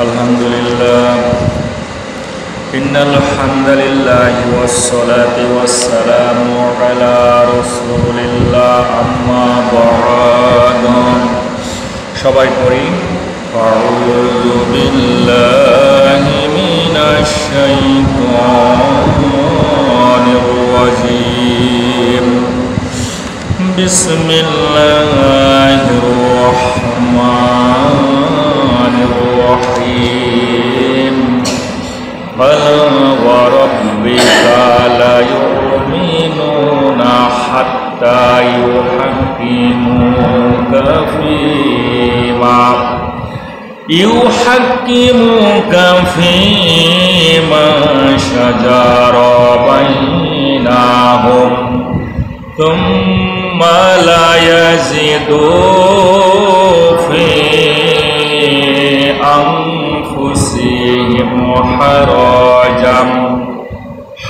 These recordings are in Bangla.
আলহামদুলিল্লাহ ইন্নাল হামদালিল্লাহ ওয়াসসালাতু ওয়াসসালামু আলা রাসূলিল্লাহ আম্মা বা'দ। সবাই পড়ি আউযু বিল্লাহি মিনাশ শাইতানির রাজীম। বিসমিল্লাহির রাহমানির রহিম। ফালা ওয়া রাব্বিকা লা ইউমিনুনা হাত্তা ইউহাক্কিমুকা ফীমা শাজারা বাইনাহুম ثم لا يجدوا في أنفسهم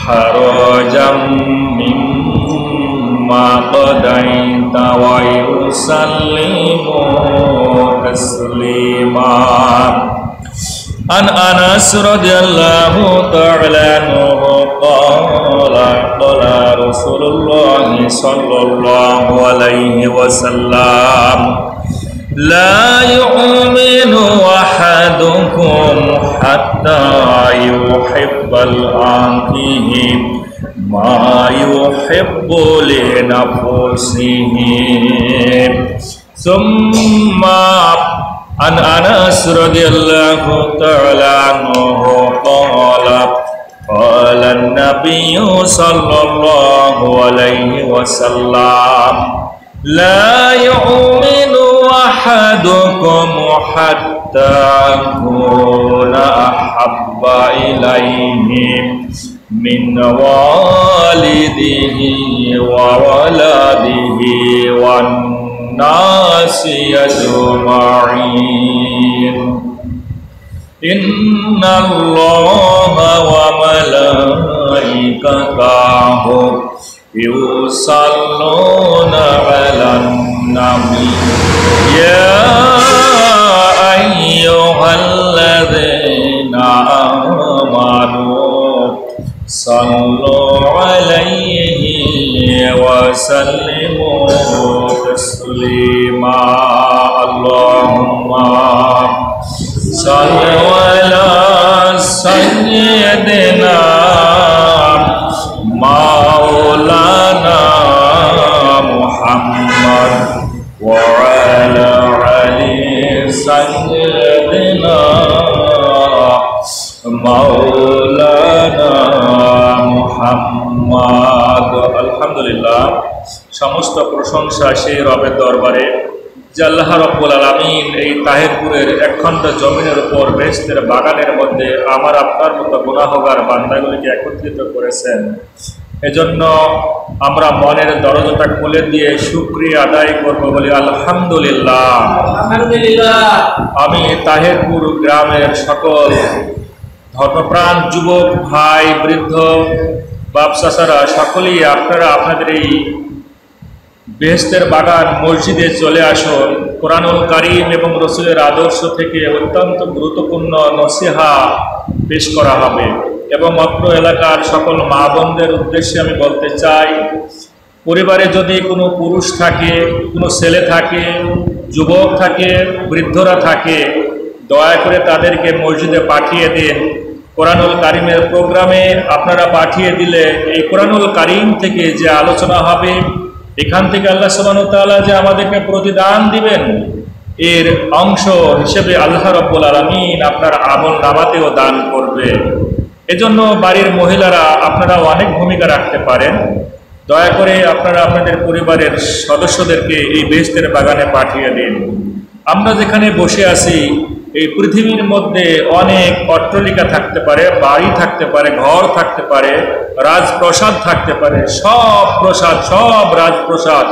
حرجا مما قضيت ويسلموا تسليما. عن أنس رضي الله تعالى عنه قال قال رسول الله صلى الله عليه وسلم لا يؤمن أحدكم حتى يحب لأخيه ما يحب لنفسه. ثم عن أنس رضي الله تعالى عنه قال قال النبي صلى الله عليه وسلم لا يؤمن أحدكم حتى أكون أحب إليه من والده وولده والناس أجمعين. إن الله وملائكته يصلون على النبي يا أيها الذين آمنوا صلوا عليه وسلموا تسليما. اللهم صل على سيدنا مولانا محمد وعلى آل سيدنا مولانا محمد. আলহামদুলিল্লাহ, সমস্ত প্রশংসা সেই রবের দরবারে যে আল্লাহ রাব্বুল আলামিন এই তাহেরপুরের একখণ্ড জমিনের উপর বেহেশতের বাগানের মধ্যে আমার আপনার মতো গুনাহগার বান্দাগুলিকে একত্রিত করেছেন। এজন্য আমরা মনের দরজাটা খুলে দিয়ে শুকরিয়া আদায় করব, বলি আলহামদুলিল্লাহ। আমি তাহেরপুর গ্রামের সকল ধর্মপ্রাণ যুবক ভাই, বৃদ্ধ, বাপ চাচারা সকলেই আপনারা আপনাদের এই বেহেশতের বাগান মসজিদে চলে আসুন। কোরআনুল কারীম এবং রসুলের আদর্শ থেকে অত্যন্ত গুরুত্বপূর্ণ নসিহা পেশ করা হবে। এবং অত্র এলাকার সকল মা বোনদের উদ্দেশ্যে আমি বলতে চাই, পরিবারে যদি কোনো পুরুষ থাকে, কোনো ছেলে থাকে, যুবক থাকে, বৃদ্ধরা থাকে, দয়া করে তাদেরকে মসজিদে পাঠিয়ে দিন। কোরআনুল কারীমের প্রোগ্রামে আপনারা পাঠিয়ে দিলে এই কোরআনুল কারীম থেকে যে আলোচনা হবে, এখান থেকে আল্লাহ সুবহানাহু ওয়া তাআলা যে আমাদেরকে প্রতিদান দিবেন, এর অংশ হিসেবে আল্লাহ রাব্বুল আলামিন আপনার আমল নামাতেও দান করবে। এজন্য বাড়ির মহিলারা আপনারা অনেক ভূমিকা রাখতে পারেন। দয়া করে আপনারা আপনাদের পরিবারের সদস্যদেরকে এই বেহেশতের বাগানে পাঠিয়ে দিন। আমরা যেখানে বসে আছি, এই পৃথিবীর মধ্যে অনেক অট্টালিকা থাকতে পারে, বাড়ি থাকতে পারে, ঘর থাকতে পারে, রাজপ্রাসাদ থাকতে পারে। সব প্রসাদ, সব রাজপ্রাসাদ,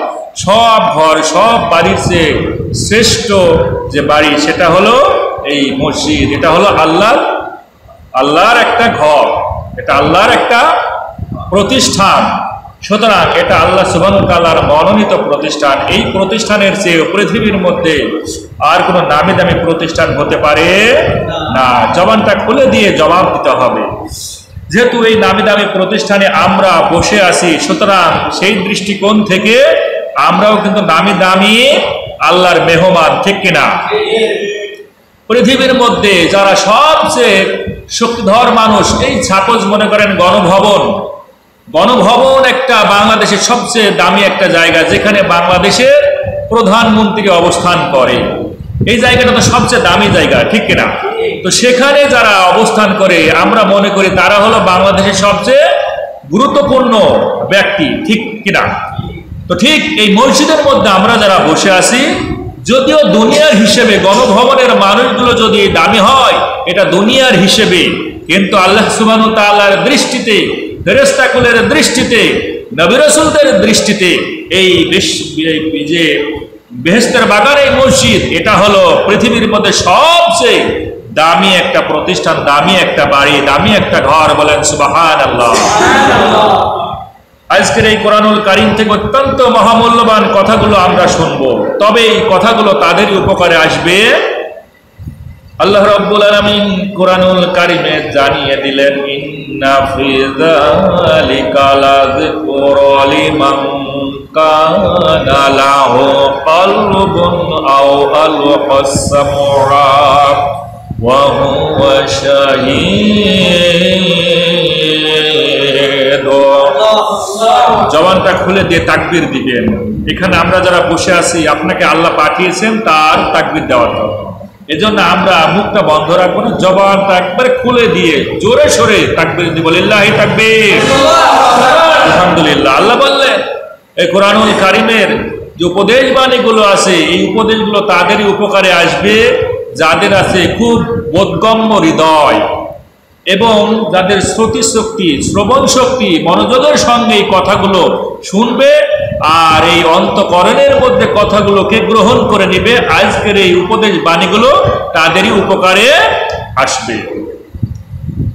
সব ঘর, সব বাড়ির চেয়ে শ্রেষ্ঠ যে বাড়ি সেটা হলো এই মসজিদ। এটা হলো আল্লাহর একটা ঘর, এটা আল্লাহর একটা প্রতিষ্ঠান। সুতরাং এটা আল্লাহ সুবহানাহু ওয়া তাআলার মনোনীত প্রতিষ্ঠান। এই প্রতিষ্ঠানের চেয়ে পৃথিবীর মধ্যে আর কোনো নামি দামি প্রতিষ্ঠান হতে পারে না। জবানটা খুলে দিয়ে জবাব দিতে হবে। যেহেতু এই নামি দামি প্রতিষ্ঠানে আমরা বসে আছি, সুতরাং সেই দৃষ্টিকোণ থেকে আমরাও কিন্তু নামি দামি আল্লাহর মেহমান, ঠিক কিনা? পৃথিবীর মধ্যে যারা সবচেয়ে শক্তিধর মানুষ, এই সাপোজ মনে করেন গণভবন একটা বাংলাদেশের সবচেয়ে দামি একটা জায়গা, যেখানে বাংলাদেশের প্রধানমন্ত্রী অবস্থান করে। এই জায়গাটা তো সবচেয়ে দামি জায়গা, ঠিক কিনা? তো সেখানে যারা অবস্থান করে আমরা মনে করি তারা হলো বাংলাদেশের সবচেয়ে গুরুত্বপূর্ণ ব্যক্তি, ঠিক কিনা? তো ঠিক এই মসজিদের মধ্যে আমরা যারা বসে আছি, যদিও দুনিয়ার হিসেবে গণভবনের মানুষগুলো যদি দামি হয়, এটা দুনিয়ার হিসেবে, কিন্তু আল্লাহ সুবহানাহু ওয়া তাআলার দৃষ্টিতে, ফেরেশতাকুলের দৃষ্টিতে, নবী রাসূলদের দৃষ্টিতে এই যে বেহেশতের বাগান, এই মসজিদ, এটা হলো পৃথিবীর মধ্যে সবচেয়ে দামি একটা প্রতিষ্ঠান, দামি একটা বাড়ি, দামি একটা ঘর। বলেন সুবহানাল্লাহ। আজকের এই কোরআনুল কারীম থেকে অত্যন্ত মহামূল্যবান কথাগুলো আমরা শুনবো, তবে এই কথাগুলো তাদেরই উপকারে আসবে। আল্লাহ রাব্বুল আলামিন কোরআনুল কারীমে জানিয়ে দিলেন, ইন্না ফি যালিকা লাযিকরা লিমান কানা লাহু কলবুন আও আলকাস সামআ ওয়া হুয়া শাহীদ। জবানটা খুলে দিয়ে তাকবীর দিবেন। এখানে আমরা যারা বসে আছি, আপনাকে আল্লাহ পাঠিয়েছেন তার তাকবীর দেওয়ার জন্য। এজন্য আমরা মুখটা বন্ধ রাখবো না, জবানটা একবারে খুলে দিয়ে জোরে সোরে তাকবীর দিব। লিল্লাহি তাকবীর, আলহামদুলিল্লাহ। আল্লাহ বললেন এই কোরআনুল কারীমের যে উপদেশ বাণীগুলো আছে, এই উপদেশগুলো তাদেরই উপকারে আসবে যাদের আছে খুব বোধগম্য হৃদয় এবং যাদের শ্রুতি শক্তি, শ্রবণ শক্তি, মনোযোগের সঙ্গে এই কথাগুলো শুনবে আর এই অন্তঃকরণের মধ্যে কথাগুলোকে গ্রহণ করে নিবে। আজকের এই উপদেশ বাণীগুলো তাদেরই উপকারে আসবে।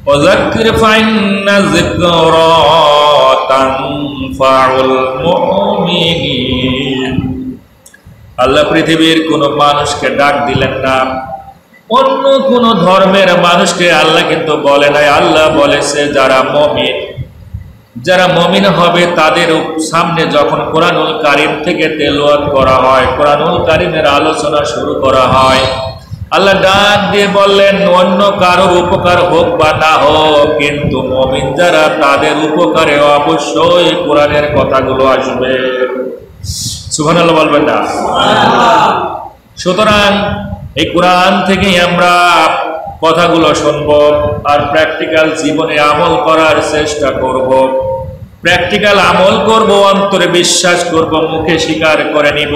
ওয়াযাক্কির ফাইন্না যিকরা তানফাউল মুমিনিন। আল্লাহ পৃথিবীর কোন মানুষকে ডাক দিলেন না, অন্য কোন ধর্মের মানুষকে আল্লাহ কিন্তু বলে নাই। আল্লাহ বলেছে যারা মুমিন হবে তাদের সামনে যখন কোরআনুল কারীম থেকে তেলাওয়াত করা হয়, কোরআনুল কারীমের আলোচনা শুরু করা হয়, আল্লাহ ডাক দিয়ে বললেন অন্য কারো উপকার হোক বা না হোক, কিন্তু মুমিন যারা তাদের উপকারে অবশ্যই কোরআনের কথাগুলো আসবে। সুবহানাল্লাহ বলবেন না? সুতরাং এই কোরআন থেকেই আমরা কথাগুলো শুনব আর প্র্যাকটিক্যাল জীবনে আমল করার চেষ্টা করব। প্র্যাকটিক্যাল আমল করব, অন্তরে বিশ্বাস করব, মুখে স্বীকার করে নিব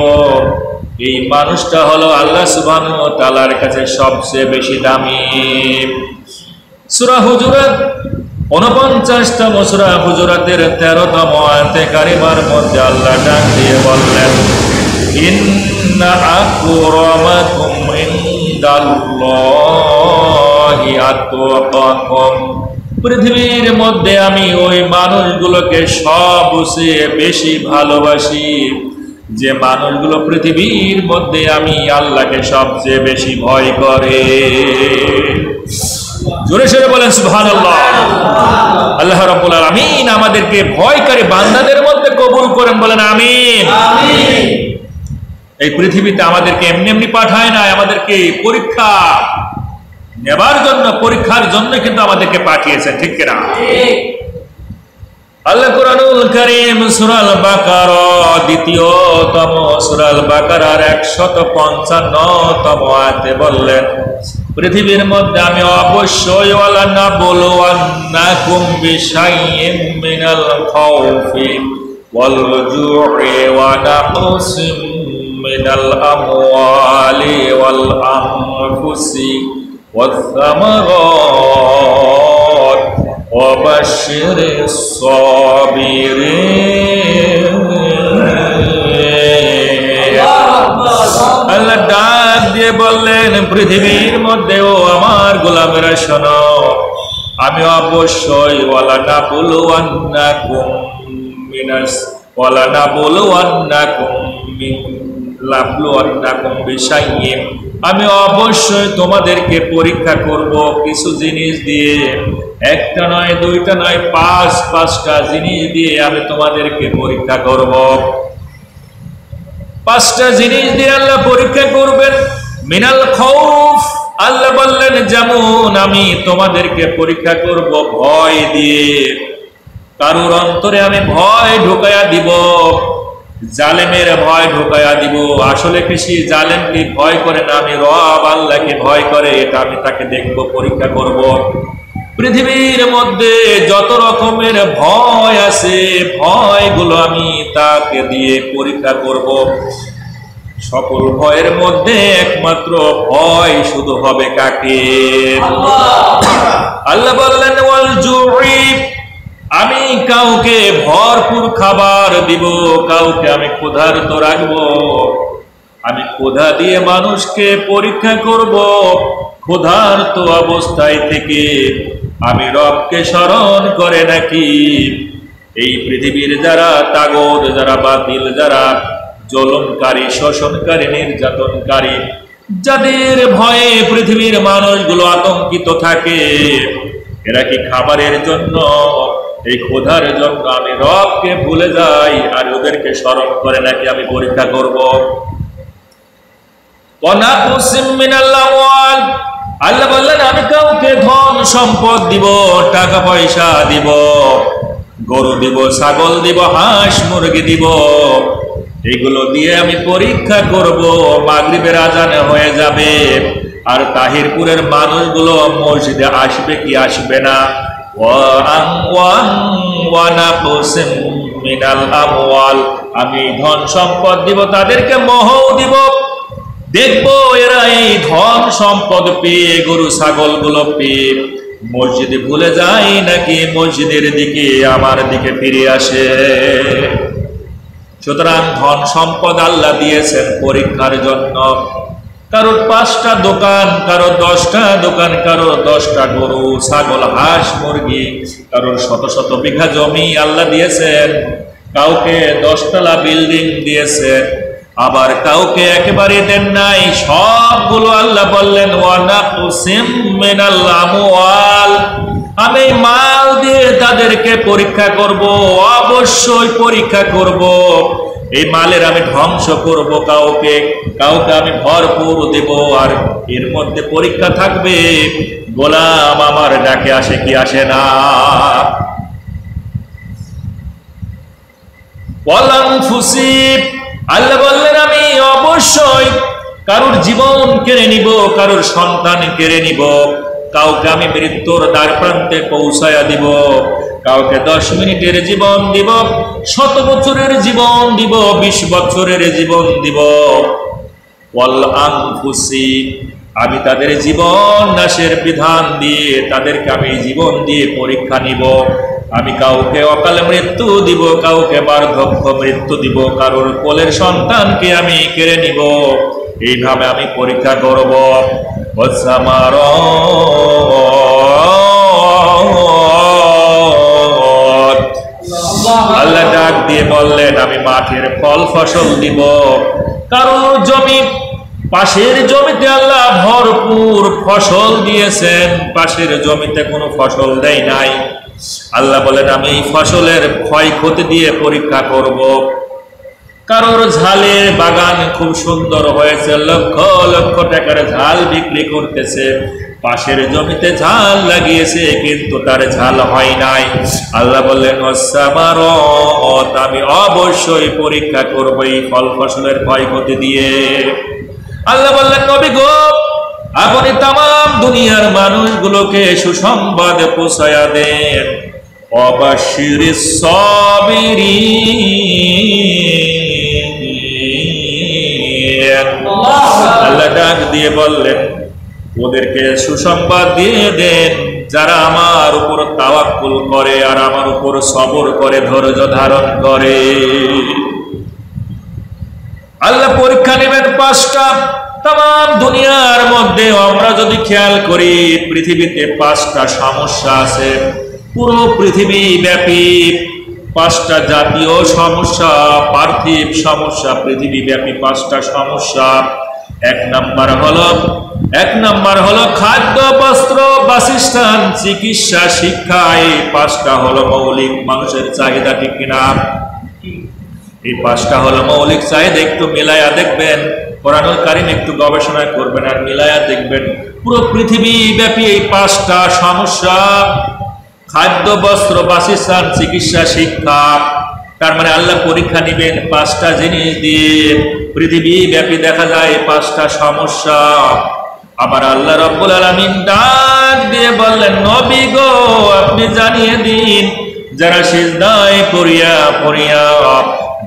এই মানুষটা হলো আল্লাহ সুবহানাহু ওয়া তাআলার কাছে সবচেয়ে বেশি দামি। সূরা হুজুরাত ৪৯তম সূরা হুজুরাতের ১৩তম আয়াতে কারিমার মধ্যে আল্লাহ ডাক দিয়ে বললেন, ইন্না আকরামাকুম ইনদাল্লাহি আতকাকুম। পৃথিবীর মধ্যে আমি ওই মানুষগুলোকে সবচেয়ে বেশি ভালোবাসি যে মানুষগুলো পৃথিবীর মধ্যে আমি আল্লাহকে সবচেয়ে বেশি ভয় করে। জোরে সোরে বলেন সুবহানাল্লাহ। আল্লাহ রাব্বুল আলামিন আমাদেরকে ভয়কারী বান্দাদের মধ্যে কবুল করেন, বলেন আমিন। এই পৃথিবীতে আমাদেরকে এমনি এমনি পাঠায় না, আমাদেরকে পরীক্ষা নেবার জন্য, পরীক্ষার জন্য কিন্তু আমাদেরকে পাঠিয়েছেন, ঠিক কিনা? আল্লাহ কোরআনুল কারীম সূরা আল বাকারা দ্বিতীয়তম সূরা আল বাকারার ১৫৫তম আয়াতে বললেন, পৃথিবীর মধ্যে আমি অবশ্যই ওয়ালা নাবলুওয়ান্নাকুম বিশাইইন মিনাল খাউফি ওয়াল জু'i ওয়া নাকসিম মিনাল আমওয়ালি ওয়াল আনফুসি ওয়াস সামারাত ওয়া বাশশিরিস সাবিরিন। আল্লাহ ডাক দিয়ে বললেন পৃথিবীর মধ্যেও আমার গোলামেরা শোনো, আমি অবশ্যই ওয়ালা নাবলুওয়ান্নাকুম লাবলুয়ান্নাকুম বিশাইইন, আমি অবশ্যই তোমাদেরকে পরীক্ষা করব কিছু জিনিস দিয়ে। একটা নয়, দুইটা নয়, পাঁচটা জিনিস দিয়ে আমি তোমাদেরকে পরীক্ষা করব। পাঁচটা জিনিস দিয়ে আল্লাহ পরীক্ষা করবেন। মিনাল খাউফ, আল্লাহ বললেন যেমন আমি তোমাদেরকে পরীক্ষা করব ভয় দিয়ে। কারোর অন্তরে আমি ভয় ঢুকাইয়া দিব, জালেমের ভয় ঢুকাইয়া দিব। আসলে কৃষি জালেমকে ভয় করে না, আমি রব আল্লাহকে ভয় করে, এটা আমি তাকে দেখব, পরীক্ষা করব। পৃথিবীর মধ্যে যত রকমের ভয় আছে, ভয়গুলো আমি তাকে দিয়ে পরীক্ষা করব। সকল ভয়ের মধ্যে একমাত্র ভয় শুধু হবে কাকে? আল্লাহ বললেন ওয়াল জুই, আমি কাউকে ভরপুর খাবার দিব, কাউকে আমি ক্ষুধার্ত রাখবো। আমি ক্ষুধা দিয়ে মানুষকে পরীক্ষা করব। ক্ষুধার্ত অবস্থায় থেকে আমি রবকে স্মরণ করে নাকি। এই পৃথিবীর যারা তাগত, যারা বাতিল, যারা জলনকারী, শোষণকারী, নির্যাতনকারী, যাদের ভয়ে পৃথিবীর মানুষগুলো আতঙ্কিত থাকে, এরা কি খাবারের জন্য, এই ক্ষুধার জন্য আমি রবকে ভুলে যাই আর ওদেরকে স্মরণ করে নাকি আমি পরীক্ষা করব। আল্লাহ বললেন আমি কাউকে ধন সম্পদ দিব, টাকা পয়সা দিব, গরু দিব, ছাগল দিব, হাঁস মুরগি দিব। এগুলো দিয়ে আমি পরীক্ষা করব। মাগরিবের আজান হয়ে যাবে আর তাহিরপুরের মানুষগুলো মসজিদে আসবে কি আসবে না। আমি ধন সম্পদ দিব, তাদেরকে মোহও দিব। দেখবো এরা এই ধন সম্পদ পেয়ে, গরু ছাগল গুলো পেয়ে মসজিদে ভুলে যায় নাকি মসজিদের দিকে, আমার দিকে ফিরে আসে। সুতরাং ধন সম্পদ আল্লাহ দিয়েছেন পরীক্ষার জন্য। কারোর 5টা দোকান, কারোর 10টা দোকান, কারোর 10টা গরু ছাগল হাঁস মুরগি, কারোর শত শত বিঘা জমি আল্লাহ দিয়েছেন। কাউকে 10 তলা বিল্ডিং দিয়েছেন, আবার কাউকে একেবারে দেন নাই। সবগুলো আল্লাহ বললেন ওয়ানাকুসিম মিনাল আমওয়াল, আমি মাল দিয়ে তাদেরকে পরীক্ষা করব, অবশ্যই পরীক্ষা করব। এই মালের আমি ধ্বংস করব, কাউকে কাউকে আমি ভরপুর দেব। আর এর মধ্যে পরীক্ষা থাকবে গোলাম আমার ডাকে আসে কি আসে না। ওয়ালানফুসিব, আল্লাহ বললেন আমি অবশ্যই কারোর জীবন কেড়ে নিব, কারোর সন্তান কেড়ে নিব। কাউকে আমি মৃত্যুর দ্বার প্রান্তে পৌঁছায়া দিব, কাউকে 10 মিনিটের জীবন দিব, 100 বছরের জীবন দিব, 20 বছরের জীবন দিব। ওয়াল আনফুসি, আমি তাদের জীবন নাশের বিধান দিয়ে তাদেরকে আমি জীবন দিয়ে পরীক্ষা নিব। আমি কাউকে অকালে মৃত্যু দিব, কাউকে বার্ধক্য মৃত্যু দিব, কারোর কোলের সন্তানকে আমি কেড়ে নিব। এইভাবে আমি পরীক্ষা করব। আল্লাহ ডাক দিয়ে বললেন আমি মাঠের ফল ফসল দিব। কারোর জমি, পাশের জমিতে আল্লাহ ভরপুর ফসল দিয়েছেন, পাশের জমিতে কোনো ফসল দেয় নাই। আল্লাহ বলেন আমি এই ফসলের ক্ষয়ক্ষতি দিয়ে পরীক্ষা করব। কারোর ঝালের বাগান খুব সুন্দর হয়েছে, লক্ষ লক্ষ টাকার ঝাল বিক্রি করতেছে, পাশের জমিতে ঝাল লাগিয়েছে কিন্তু তার ঝাল হয় নাই। আল্লাহ বললেন আমি অবশ্যই পরীক্ষা করব এই ফল ফসলের ক্ষয়ক্ষতি দিয়ে। আল্লাহ বললেন নবী গো, আপনি তামাম দুনিয়ার মানুষগুলোকে সুসংবাদ পৌঁছায়া দেন। অবাশিরিস সাবিরিন, আল্লাহ ডাক দিয়ে বললেন ওদেরকে সুসংবাদ দিয়ে দেন যারা আমার উপর তাওয়াক্কুল করে আর আমার উপর সবর করে, ধৈর্য ধারণ করে। আল্লাহ পরীক্ষা নেবেন 5টা। তাম দুনিয়ার মধ্যে আমরা যদি খেয়াল করি, পৃথিবীতে 5টা সমস্যা আছে পুরো পৃথিবী ব্যাপী। পাঁচটা জাতীয় সমস্যা, পার্থিব সমস্যা, পৃথিবীব্যাপী পাঁচটা সমস্যা। এক নাম্বার হলো খাদ্য, বস্ত্র, বাসস্থান, চিকিৎসা, শিক্ষা। এই পাঁচটা হলো মৌলিক মানুষের চাহিদা, ঠিক কিনা? এই পাঁচটা হলো মৌলিক চাহিদা। একটু মিলায়া দেখবেন, কোরআনুল কারীম একটু গবেষণা করবেন আর মিলায়া দেখবেন, পুরো পৃথিবী ব্যাপী এই পাঁচটা সমস্যা, খাদ্য, বস্ত্র, বাসস্থান, চিকিৎসা, শিক্ষা। তার মানে আল্লাহ পরীক্ষা নিবেন পাঁচটা জিনিস দিয়ে। পৃথিবী ব্যাপী দেখা যায় পাঁচটা সমস্যা। আবার আল্লাহ রাব্বুল আলামিন ডাক দিয়ে বললেন, নবী গো আপনি জানিয়ে দিন, যারা সিজদায় পড়িয়া পড়িয়া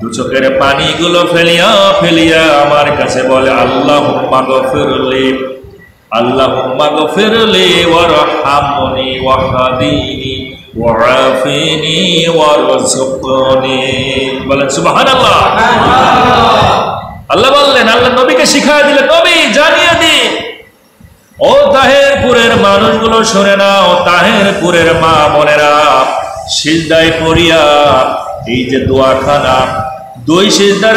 দু চোখের পানিগুলো ফেলিয়া ফেলিয়া আমার কাছে বলে আল্লাহুম্মা গফিরলি, আল্লাহুম্মা গফিরলি ওয়ারহামনি ওয়াহদিনি ওয়াআফিনি ওয়ারযুকনি, বলেন সুবহানাল্লাহ। আল্লাহ বললেন, আল্লাহ নবীকে শিখায় দিলেন, নবী জানিয়ে দিন, ও তাহেরপুরের মানুষগুলো শুনে নাও, তাহেরপুরের মা বোনেরা, সিজদায় পড়িয়া এই যে দোয়াখানা, দুই সিজদার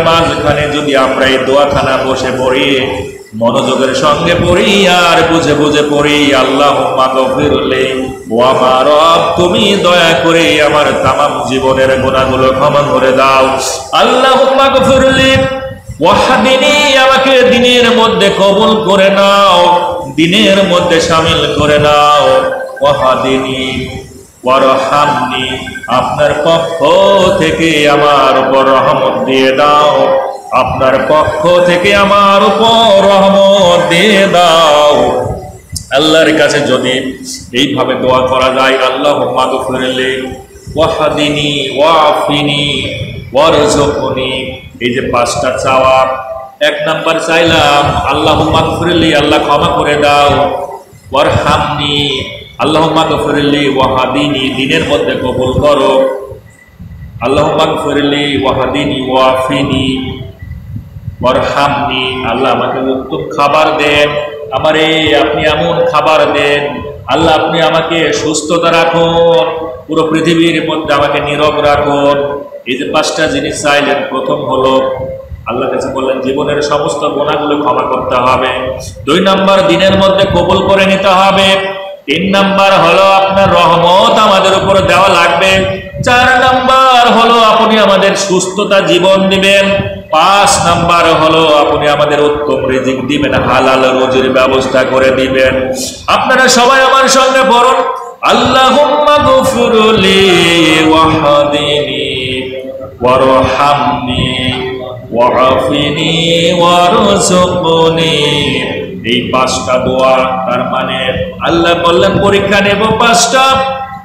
মাঝখানে যদি আমরা এই দোয়াখানা বসে পড়ি, মনোযোগের সঙ্গে পড়ি আর বুঝে বুঝে পড়ি, আল্লাহুম্মা গফিরলি, ও আমার রব তুমি দয়া করে আমার তামাম জীবনের গুনাহগুলো ক্ষমা করে দাও। আল্লাহুম্মা গফিরলি ওয়াহদিনি, আমাকে দিনের মধ্যে কবুল করে নাও, দিনের মধ্যে শামিল করে নাও। ওয়াহদিনি ওয়ারহামনি, আপনার পক্ষ থেকে আমার উপর রহমত দিয়ে দাও, আপনার পক্ষ থেকে আমার উপর রহমত দিয়ে দাও। আল্লাহর কাছে যদি এইভাবে দোয়া করা যায়, আল্লাহুম্মা গফিরলি ওয়াহদিনি ওয়াআফিনি ওয়ারযুকনি, এই যে পাঁচটা চাওয়া। এক নাম্বার চাইলাম আল্লাহুম্মা গফিরলি, আল্লাহ ক্ষমা করে দাও, ওয়ারহামনি, আল্লাহুম্মা গফিরলি ওয়াহদিনি, দিনের মধ্যে কবুল করো, আল্লাহুম্মা গফিরলি ওয়াহদিনি ওয়াআফিনি ওয়ারহামনি, আল্লাহ আমাকে উত্তম খাবার দেন, আমারে আপনি এমন খাবার দেন, আল্লাহ আপনি আমাকে সুস্থতা রাখুন, পুরো পৃথিবীর মধ্যে আমাকে নীরব রাখুন। এই যে পাঁচটা জিনিস চাইলেন, প্রথম হলো আল্লাহর কাছে বললেন জীবনের সমস্ত গুনাহগুলো ক্ষমা করতে হবে। দুই নাম্বার দিনের মধ্যে কবুল করে নিতে হবে। তিন নাম্বার হলো আপনার রহমত আমাদের উপর দেওয়া লাগবে। চার নাম্বার হলো আপনি আমাদের সুস্থতা জীবন দিবেন। পাঁচ নাম্বার হলো আপনি আমাদের উত্তম রিজিক দিবেন, হালাল রুজির ব্যবস্থা করে দিবেন। আপনারা সবাই আমার সঙ্গে পড়ুন, আল্লাহুম্মা গফিরলি ওয়াহদিনি ওয়ারহামনি ওয়াআফিনি ওয়ারযুকনি। এই পাঁচটা দোয়া, তার মানে আল্লাহ বললেন পরীক্ষা নেব পাঁচটা,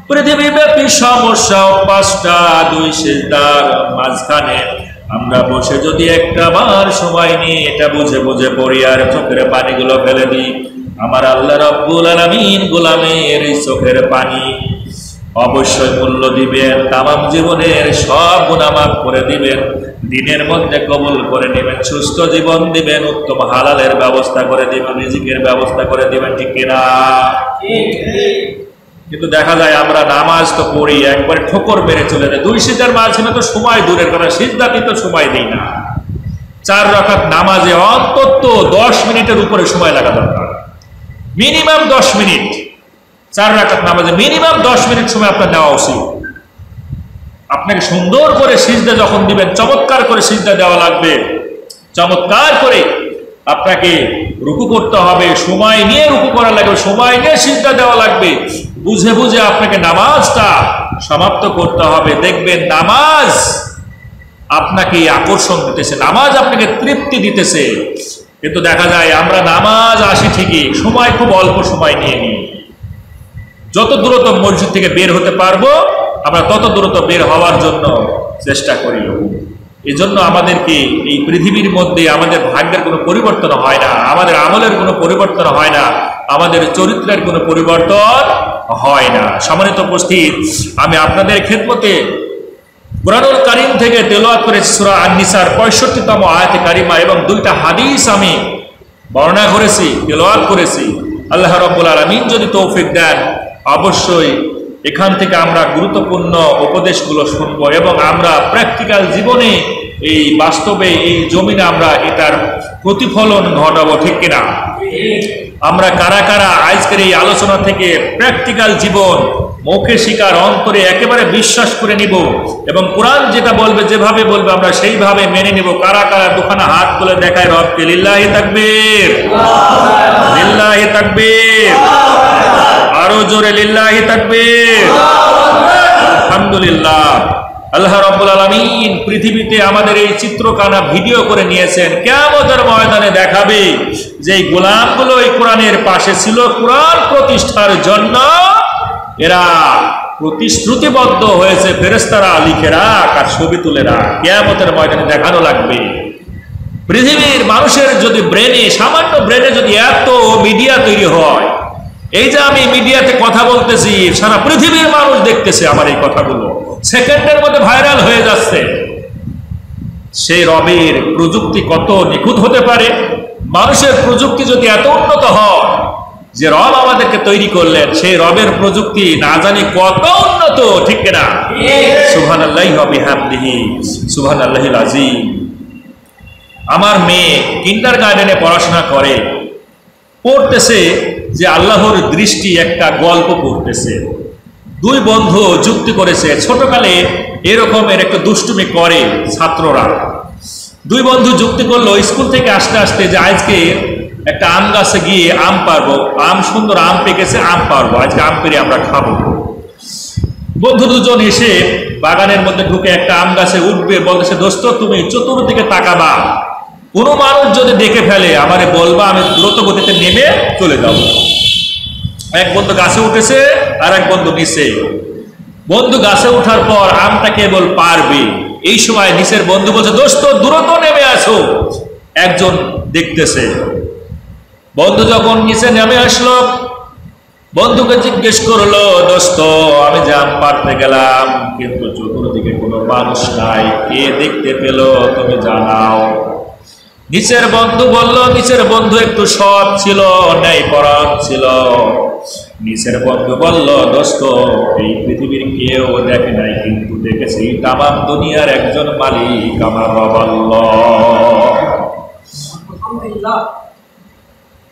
পৃথিবীব্যাপী সমস্যা পাঁচটা। দুই সিজদার মাঝখানে আমরা বসে যদি একটা বার সময় নিয়ে এটা বুঝে বুঝে পড়ি আর চোখের পানিগুলো ফেলে দিই, আমার আল্লাহ রাব্বুল আলামিন গোলামের এই চোখের পানি অবশ্যই মূল্য দিবেন, তামাম জীবনের সব গুনাহ মাফ করে দিবেন, দিনের মধ্যে কবুল করে নেবেন, সুস্থ জীবন দিবেন, উত্তম হালালের ব্যবস্থা করে দিবেন, রিজিকের ব্যবস্থা করে দিবেন, ঠিক কিনা? কিন্তু দেখা যায় আমরা নামাজ তো পড়ি, একবারে ঠোকর মেরে চলে যায়। দুই সিজদার মাঝখানে তো সময় দূরের কথা, সিজদাতে তো সময় দেই না। 4 রাকাত নামাজে অন্তত 10 মিনিটের উপরে সময় লাগা দরকার, মিনিমাম 10 মিনিট। 4 রাকাত নামাজে মিনিমাম 10 মিনিট সময় আপনার নেওয়া উচিত। আপনাকে সুন্দর করে সিজদা যখন দিবেন, চমৎকার করে সিজদা দেওয়া লাগবে, চমৎকার করে আপনাকে রুকু করতে হবে, সময় নিয়ে রুকু করা লাগবে, সময় নিয়ে সিজদা দেওয়া লাগবে, বুঝে বুঝে আপনাকে নামাজটা সমাপ্ত করতে হবে। দেখবেন নামাজ আপনাকে আকর্ষণ দিতেছে, নামাজ আপনাকে তৃপ্তি দিতেছে। কিন্তু দেখা যায় আমরা নামাজ আসি ঠিকই, সময় খুব অল্প সময় নিয়ে নিই। যত দ্রুত মসজিদ থেকে বের হতে পারবো আমরা তত দ্রুত বের হওয়ার জন্য চেষ্টা করি। এই জন্য আমাদেরকে এই পৃথিবীর মধ্যে আমাদের ভাগ্যের কোনো পরিবর্তন হয় না, আমাদের আমলের কোনো পরিবর্তন হয় না, আমাদের চরিত্রের কোনো পরিবর্তন হয় না। সম্মানিত উপস্থিত, আমি আপনাদের খেদমতে কুরআনুল কারীম থেকে তেলাওয়াত করেছি সূরা আন-নিসার 65তম আয়াতে কারিমা এবং 2টা হাদিস আমি বর্ণনা করেছি, তেলাওয়াত করেছি। আল্লাহ রাব্বুল আলামিন যদি তৌফিক দেন অবশ্যই এখান থেকে আমরা গুরুত্বপূর্ণ উপদেশগুলো শুনবো এবং আমরা প্র্যাকটিক্যাল জীবনে এই বাস্তবে এই জমিনে আমরা এটার প্রতিফলন ঘটাবো, ঠিক কিনা? আমরা কারা কারা আজকের এই আলোচনা থেকে প্র্যাকটিক্যাল জীবন মুখে শিকার অন্তরে একেবারে বিশ্বাস করে নিব এবং কোরআন যেটা বলবে যেভাবে বলবে আমরা সেইভাবে মেনে নিব? কারা কারা দুখানা হাত তুলে দেখায় রবকে? লিল্লাহি তাকবীর, লিল্লাহি তাকবীর, আরো জোরে লিল্লাহি তাকবীর। আলহামদুলিল্লাহ। আল্লাহ রাব্বুল আলামিন পৃথিবীতে আমাদের এই চিত্রকানা ভিডিও করে নিয়েছেন। কিয়ামতের ময়দানে দেখাবে যে এই গোলামগুলো এই কোরআনের পাশে ছিল, কোরআন প্রতিষ্ঠার জন্য এরা প্রতিশ্রুতিবদ্ধ হয়েছে। ফেরেশতারা লিখে রাখ আর ছবি তুলে রাখ, কিয়ামতের ময়দানে দেখানো লাগবে। পৃথিবীর মানুষের যদি ব্রেনে, সামান্য ব্রেনে যদি এত মিডিয়া তৈরি হয়, এই যে আমি মিডিয়াতে কথা বলতেছি, সারা পৃথিবীর মানুষ দেখতেছে আমার এই কথাগুলো, সেকেন্ডের মধ্যে ভাইরাল হয়ে যাচ্ছে। সেই রবের প্রযুক্তি কত নিখুঁত হতে পারে! মানুষের প্রযুক্তি যদি এত উন্নত হয়, যে রব আমাদেরকে তৈরি করলেন সেই রবের প্রযুক্তি না জানি কত উন্নত, ঠিক না? সুবহানাল্লাহি ওয়া বিহামদিহি, সুবহানাল্লাহিল আযীম। আমার মেয়ে কিন্ডারগার্টেনে পড়াশোনা করে, পড়তেছে যে আল্লাহর দৃষ্টি একটা গল্প পড়তেছে। দুই বন্ধু যুক্তি করেছে, ছোটকালে এরকমের একটা দুষ্টুমি করে ছাত্ররা। দুই বন্ধু যুক্তি করলো স্কুল থেকে আসতে আসতে যে আজকে একটা আম গাছে গিয়ে আম পারবো, আম সুন্দর আম পেকেছে, আম পারবো, আজকে আম পেরে আমরা খাবো। বন্ধু দুজন এসে বাগানের মধ্যে ঢুকে একটা আম গাছে উঠবে, বলতেছে দোস্ত তুমি চতুর্দিকে তাকাবা, কোনো মানুষ যদি দেখে ফেলে আমারে বলবা, আমি দ্রুত গতিতে নেমে চলে যাব। এক বন্ধু গাছে উঠেছে আর এক বন্ধু নিচে। বন্ধু গাছে ওঠার পর আমটা কেবল পারবে, এই সময় নিচের বন্ধু বলছে দোস্ত দ্রুত নেমে আসো, একজন দেখতেছে। বন্ধু যখন নিচে নেমে আসলো, বন্ধুকে জিজ্ঞেস করলো দোস্ত আমি যে আম পারতে গেলাম কিন্তু চতুর্দিকে কোনো মানুষ নাই, কে দেখতে পেল তুমি জানাও। নিচের বন্ধু বলল, নিচের বন্ধু একটু সৎ ছিল, ন্যায় পরায়ণ ছিল। নিচের বন্ধু বলল দোস্ত এই পৃথিবীর কেউ দেখে নাই, কিন্তু দেখেছি তামাম দুনিয়ার একজন মালিক, আমার রব আল্লাহ।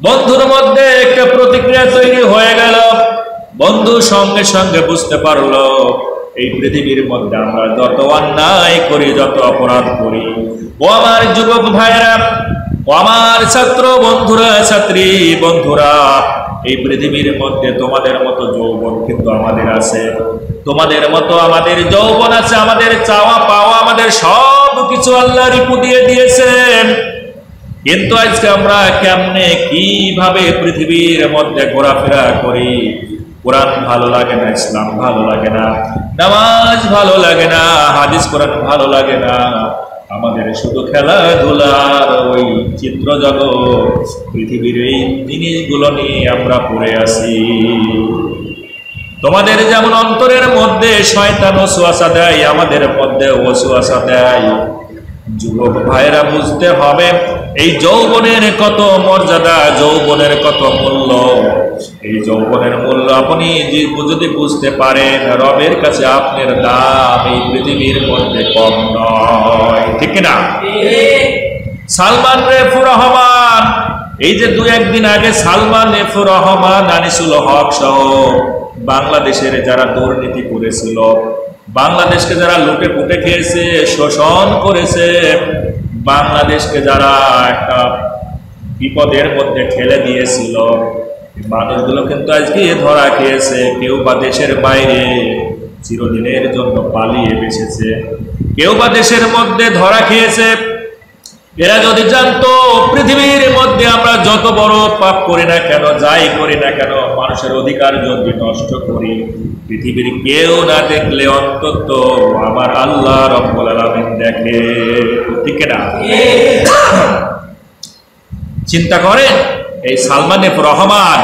বন্ধুর মধ্যে একটা প্রতিক্রিয়া তৈরি হয়ে গেল। বন্ধু সঙ্গে সঙ্গে বুঝতে পারলো এই পৃথিবীর মধ্যে আমরা যত অন্যায় করি, যত অপরাধ করি, ও আমার যুবক ভাইরা, ও আমার ছাত্র বন্ধুরা, ছাত্রী বন্ধুরা, এই পৃথিবীর মধ্যে তোমাদের মতো যৌবন কিন্তু আমাদের আছে, তোমাদের মতো আমাদের যৌবন আছে, আমাদের চাওয়া পাওয়া, আমাদের সব কিছু আল্লাহ রিপু দিয়ে দিয়েছেন। কিন্তু আজকে আমরা কেমনে কিভাবে পৃথিবীর মধ্যে ঘোরাফেরা করি? কোরআন ভালো লাগে না, ইসলাম ভালো লাগে না, নামাজ ভালো লাগে না, হাদিস কোরআন ভালো লাগে না, আমাদের শুধু খেলাধুলার ওই চিত্র জগৎ, পৃথিবীর এই জিনিসগুলো নিয়ে আমরা পড়ে আছি। তোমাদের যেমন অন্তরের মধ্যে শয়তান ওয়াসওয়াসা দেয়, আমাদের মধ্যে ওয়াসওয়াসা দেয়। যুবক ভাইরা বুঝতে হবে এই যৌবনের কত মর্যাদা, যৌবনের কত মূল্য। এই যৌবনের মূল্য আপনি যদি বুঝতে পারেন, রবের কাছে আপনার দাম এই পৃথিবীর মধ্যে কম নয়, ঠিক না? সালমান রেফুর রহমান, এই যে দু একদিন আগে সালমান রেফুর রহমান, আনিসুল হক সহ বাংলাদেশের যারা দুর্নীতি করেছিল, বাংলাদেশকে যারা লুটে পুটে খেয়েছে, শোষণ করেছে, বাংলাদেশকে যারা একটা বিপদের মধ্যে ঠেলে দিয়েছিল, মানুষগুলো কিন্তু আজকে ধরা খেয়েছে। কেউ বা দেশের বাইরে চিরদিনের জন্য পালিয়ে বেঁচেছে, কেউ বা দেশের মধ্যে ধরা খেয়েছে। এরা যদি জানতো পৃথিবীর মধ্যে আমরা যত বড় পাপ করি না কেন, যাই করি না কেন, মানুষের অধিকার যদি নষ্ট করি, পৃথিবীর কেউ না দেখলে অন্তত আমার আল্লাহ রব্বুল আলামিন দেখে, ঠিক না? চিন্তা করেন এই সালমান এফ রহমান,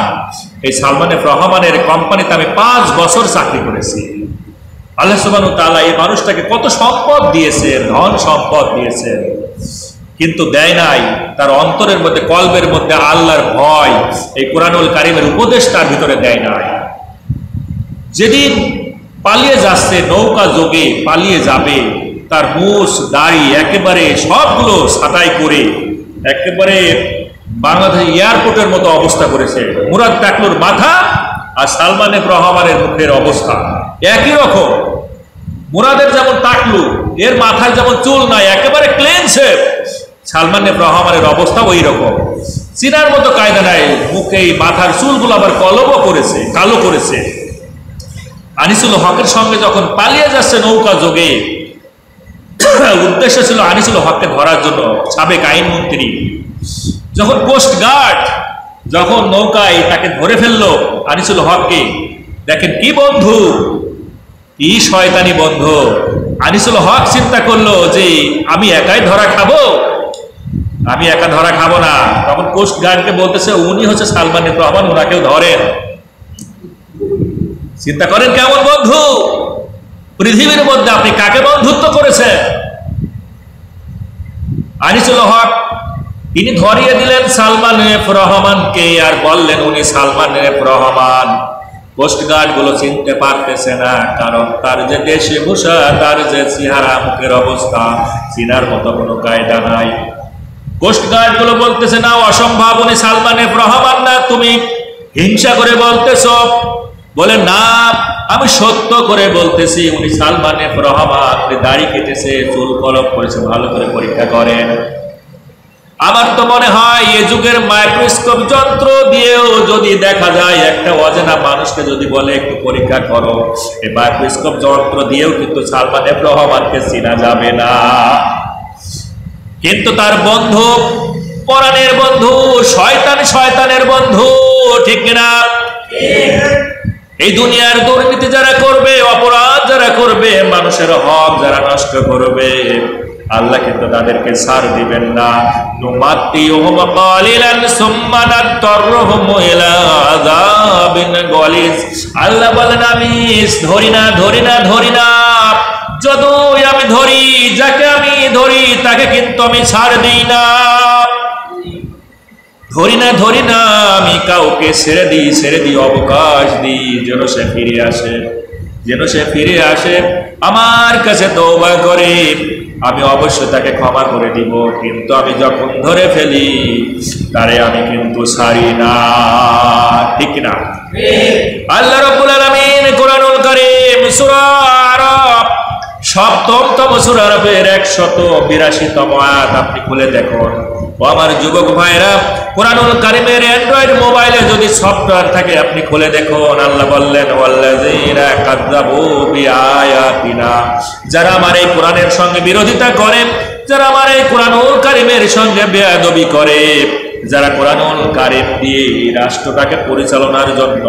এই সালমান এফ রহমানের কোম্পানিতে আমি 5 বছর চাকরি করেছি। আল্লাহ সুবহানাহু ওয়া তাআলা এই মানুষটাকে কত সম্পদ দিয়েছেন, ধন সম্পদ দিয়েছেন, কিন্তু দেয় নাই তার অন্তরের মধ্যে, কলবের মধ্যে আল্লাহর ভয়, এই কোরআনুল কারীমের উপদেশ তার ভিতরে দেয় নাই। যেদিন পালিয়ে যাচ্ছে, নৌকা যোগে পালিয়ে যাবে, তার মুছ দাড়ি একেবারে সবগুলো ছাঁটাই করে একেবারে বাংলাদেশ এয়ারপোর্টের মতো অবস্থা করেছে। মুরাদ টাকলুর মাথা আর সালমান এফ রহমানের মুখের অবস্থা একই রকম। মুরাদের যেমন টাকলু, এর মাথায় যেমন চুল নাই, একেবারে ক্লিন শেভ। সালমান এফ রহমানের অবস্থা ওই রকম, চিনার মতো কায়দা নাই। মুখে মাথার চুলগুলো আবার কলমও করেছে, কালো করেছে। আনিসুল হকের সঙ্গে যখন পালিয়ে যাচ্ছে নৌকা যোগে, উদ্দেশ্য ছিল আনিসুল হককে ধরার জন্য। সাবেক আইনমন্ত্রী যখন কোস্ট গার্ড যখন নৌকায় তাকে ধরে ফেললো আনিসুল হককে, দেখেন কি বন্ধু, কি শয়তানি বন্ধু। আনিসুল হক চিন্তা করলো যে আমি একাই ধরা খাবো, আমি একা ধরা খাবো না। তখন কোস্ট গার্ডকে বলতেছে উনি হচ্ছে সালমান এফ রহমান, ওনাকেও ধরেন। চিন্তা করেন কেমন বন্ধু, পৃথিবীর মধ্যে আপনি কাকে বন্ধুত্ব করেছেন। আনিসুল হক তিনি ধরিয়ে দিলেন সালমান এফ রহমানকে, আর বললেন উনি Salman F Rahman. Coast guard গুলো চিনতে পারতেছে না, কারণ তার যে বেশভূষা, তার যে চেহারা, মুখের অবস্থা, চিনার মতো কোনো কায়দা নাই। কোস্ট গার্ড গুলো বলতেছে না, অসম্ভব, উনি সালমান এফ রহমান না, তুমি হিংসা করে বলতেছ। বলে না, আমি সত্য করে বলতেছি উনি সালমান এফ রহমান। দাড়ি কেটেছে, চুল কলপ করেছে, ভালো করে পরীক্ষা করেন। আমার তো মনে হয় এ যুগের মাইক্রোস্কোপ যন্ত্র দিয়েও যদি দেখা যায়, একটা অজানা মানুষকে যদি বলে একটু পরীক্ষা করো, এই মাইক্রোস্কোপ যন্ত্র দিয়েও কিন্তু সালমান এফ রহমানকে চেনা যাবে না। কিন্তু তার বন্ধু, পরাণের বন্ধু, শয়তানের বন্ধু, ঠিক কিনা? এই দুনিয়ার দুর্নীতি যারা করবে, অপরাধ যারা করবে, মানুষের হক যারা নষ্ট করবে, আল্লাহ কিন্তু তাদেরকে ছাড় দিবেন না। নুমাত্তিউহুম কালিলান সুম্মা নাদতারহুম ইলা আযাবিন গালিজ। আল্লাহ বলেন আমি ধরি না, যতই আমি ধরি, যাকে আমি ধরি তাকে কিন্তু আমি ছাড় দিই না। ধরি না, আমি কাউকে ছেড়ে দিই, অবকাশ দিই, যেন সে ফিরে আসে আমার কাছে তওবা করে। আমি অবশ্যই তাকে ক্ষমা করে দিব, কিন্তু আমি যখন ধরে ফেলি তারে আমি কিন্তু ছাড়ি না, ঠিক না? আল্লাহ রাব্বুল আলামিন কোরআনুল কারীম সূরা আরাফ ৭তম সূরা আরাফের ১৮২তম আয়াত আপনি খুলে দেখুন। ও আমার যুবক ভাইরা, কোরআনুল কারীমের অ্যান্ড্রয়েড মোবাইলে যদি সফটওয়্যার থাকে আপনি খুলে দেখুন। আল্লাহ বললেন ওয়াল্লাযীনা কাযযাবু বিআয়াতিনা, যারা আমার এই কোরআনের সঙ্গে বিরোধিতা করে, যারা আমার এই কোরআনুল কারীমের সঙ্গে বেয়াদবি করে, যারা কোরআনুল কারীম দিয়ে রাষ্ট্রটাকে পরিচালনার জন্য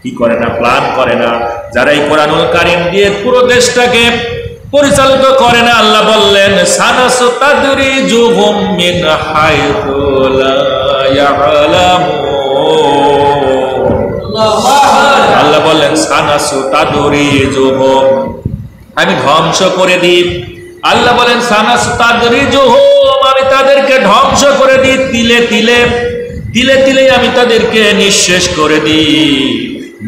কি করে না, প্ল্যান করে না, যারা এই কোরআনুল কারীম দিয়ে পুরো দেশটাকে পরিচালিত করে না, আল্লাহ বললেন সানাসতাদরিজুহুম মিন হাইথু লা ইয়ালামুন। আল্লাহ বললেন সানাসতাদরিজুহুম, আমি ধ্বংস করে দিই। আল্লাহ বলেন সানাসতাদরিজুহুম, আমি তাদেরকে ধ্বংস করে দিই, তিলে তিলে আমি তাদেরকে নিঃশেষ করে দিই।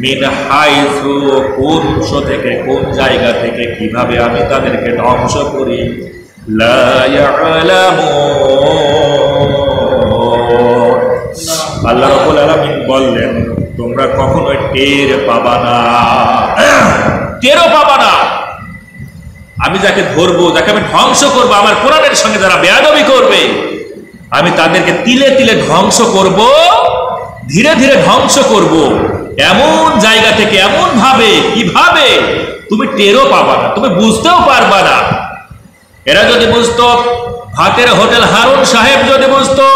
মিন হাইথু, কোন উৎস থেকে, কোন জায়গা থেকে, কিভাবে আমি তাদেরকে ধ্বংস করি। লা ইয়ালামুন। আল্লাহ রাব্বুল আলামিন বললেন তোমরা কখনো টের পাবা না, টেরও পাবা না। আমি যাকে ধরবো, যাকে আমি ধ্বংস করবো, আমার কোরআনের সঙ্গে যারা বেয়াদবি করবে, আমি তাদেরকে তিলে তিলে ধ্বংস করব, ধীরে ধীরে ধ্বংস করব, এমন জায়গা থেকে, এমন ভাবে, কিভাবে তুমি টেরও পাবা না, তুমি বুঝতেও পারবা না। এরা যদি বুঝতো, ভাতের হোটেল হারুন সাহেব যদি বুঝতো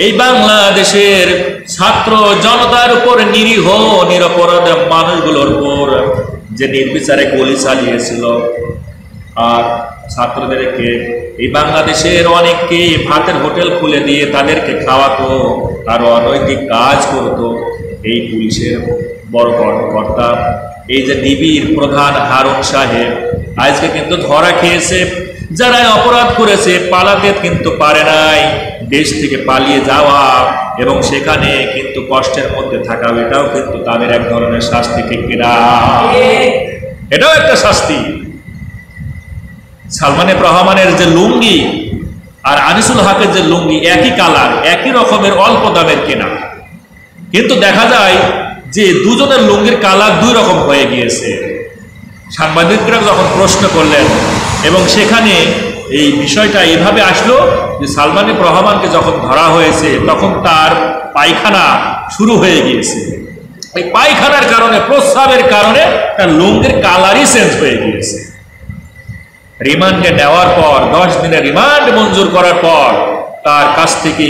এই বাংলাদেশের ছাত্র জনতার উপর, নিরীহ নিরপরাধ মানুষগুলোর উপর যে নির্বিচারে গুলি চালিয়েছিল, আর ছাত্রদেরকে, এই বাংলাদেশের অনেককে ভাতের হোটেল খুলে দিয়ে তাদেরকে খাওয়াতো, আর অনৈতিক কাজ করতো, এই পুলিশের বড় কর্মকর্তা, এই যে ডিবির প্রধান হারুন সাহেব, আজকে কিন্তু ধরা খেয়েছে। যারা অপরাধ করেছে পালাতে কিন্তু পারে নাই, দেশ থেকে পালিয়ে যাওয়া এবং সেখানে কিন্তু কষ্টের মধ্যে থাকা, এটাও কিন্তু তাদের এক ধরনের শাস্তি, ঠিক কিনা? এটাও একটা শাস্তি। সালমান এফ রহমানের যে লুঙ্গি আর আনিসুল হকের যে লুঙ্গি একই কালার, একই রকমের, অল্প দামের কেনা, কিন্তু দেখা যায় যে দুজনের লুঙ্গির কালার দুই রকম হয়ে গিয়েছে। সাংবাদিকরা যখন প্রশ্ন করলেন এবং সেখানে এই বিষয়টা এভাবে আসলো যে সালমান এফ রহমানকে যখন ধরা হয়েছে তখন তার পায়খানা শুরু হয়ে গিয়েছে। এই পায়খানার কারণে, প্রস্রাবের কারণে তার লুঙ্গির কালারই চেঞ্জ হয়ে গিয়েছে। রিমান্ডে নেওয়ার পর, 10 দিনের রিমান্ড মঞ্জুর করার পর তার কাছ থেকে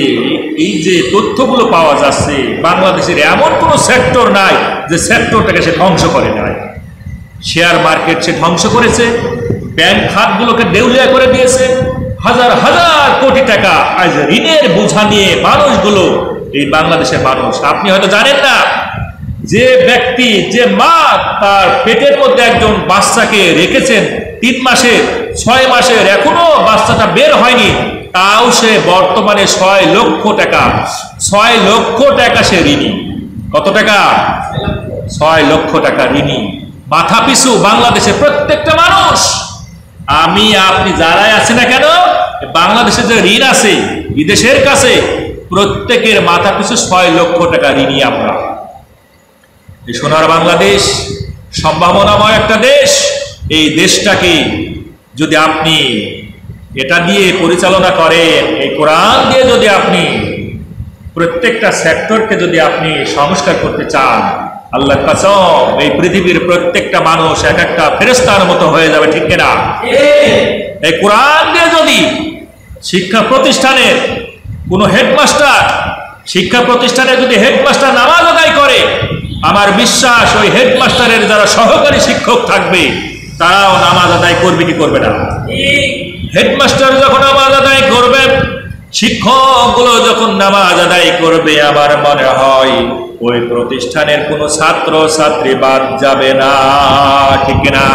এই যে তথ্যগুলো পাওয়া যাচ্ছে, বাংলাদেশের এমন কোনো সেক্টর নাই যে সেক্টরটাকে সে ধ্বংস করে নাই। শেয়ার মার্কেট সে ধ্বংস করেছে, ব্যাংক খাতগুলোকে দেউলিয়া করে দিয়েছে, হাজার হাজার কোটি টাকা আজ ঋণের বোঝা নিয়ে মানুষগুলো, এই বাংলাদেশের মানুষ, আপনি হয়তো জানেন না, যে ব্যক্তি, যে মা তার পেটের মধ্যে একজন বাচ্চাকে রেখেছেন 3 মাসের, 6 মাসের, এখনো বাচ্চাটা বের হয়নি, তাও সে বর্তমানে 6 লক্ষ টাকা সে ঋণী। কত টাকা? 6 লক্ষ টাকা ঋণী। মাথা পিছু বাংলাদেশের প্রত্যেকটা মানুষ, আমি আপনি যারাই আছে না কেন, বাংলাদেশের যে ঋণ আছে বিদেশের কাছে, প্রত্যেকের মাথা পিছু 6 লক্ষ টাকা ঋণী আমরা। এই সোনার বাংলাদেশ সম্ভাবনাময় একটা দেশ। এই দেশটাকে যদি আপনি এটা দিয়ে পরিচালনা করেন, এই কোরআন দিয়ে যদি আপনি প্রত্যেকটা সেক্টরকে যদি আপনি সংস্কার করতে চান, আল্লাহর কসম এই পৃথিবীর প্রত্যেকটা মানুষ এক একটা ফেরেশতার মতো হয়ে যাবে, ঠিক কিনা? এই কোরআন দিয়ে যদি শিক্ষা প্রতিষ্ঠানের কোনো হেডমাস্টার, শিক্ষা প্রতিষ্ঠানে যদি হেডমাস্টার নামাজ আদায় করে, আমার বিশ্বাস ওই হেডমাস্টারের যারা সহকারী শিক্ষক থাকবে তারাও নামাজ আদায় করবে কি করবে না? হেডমাস্টার যখন নামাজ আদায় করবে, শিক্ষকগুলো যখন নামাজ আদায় করবে, আমার মনে হয় ওই প্রতিষ্ঠানের কোনো ছাত্র ছাত্রী বাদ যাবে না, ঠিক না?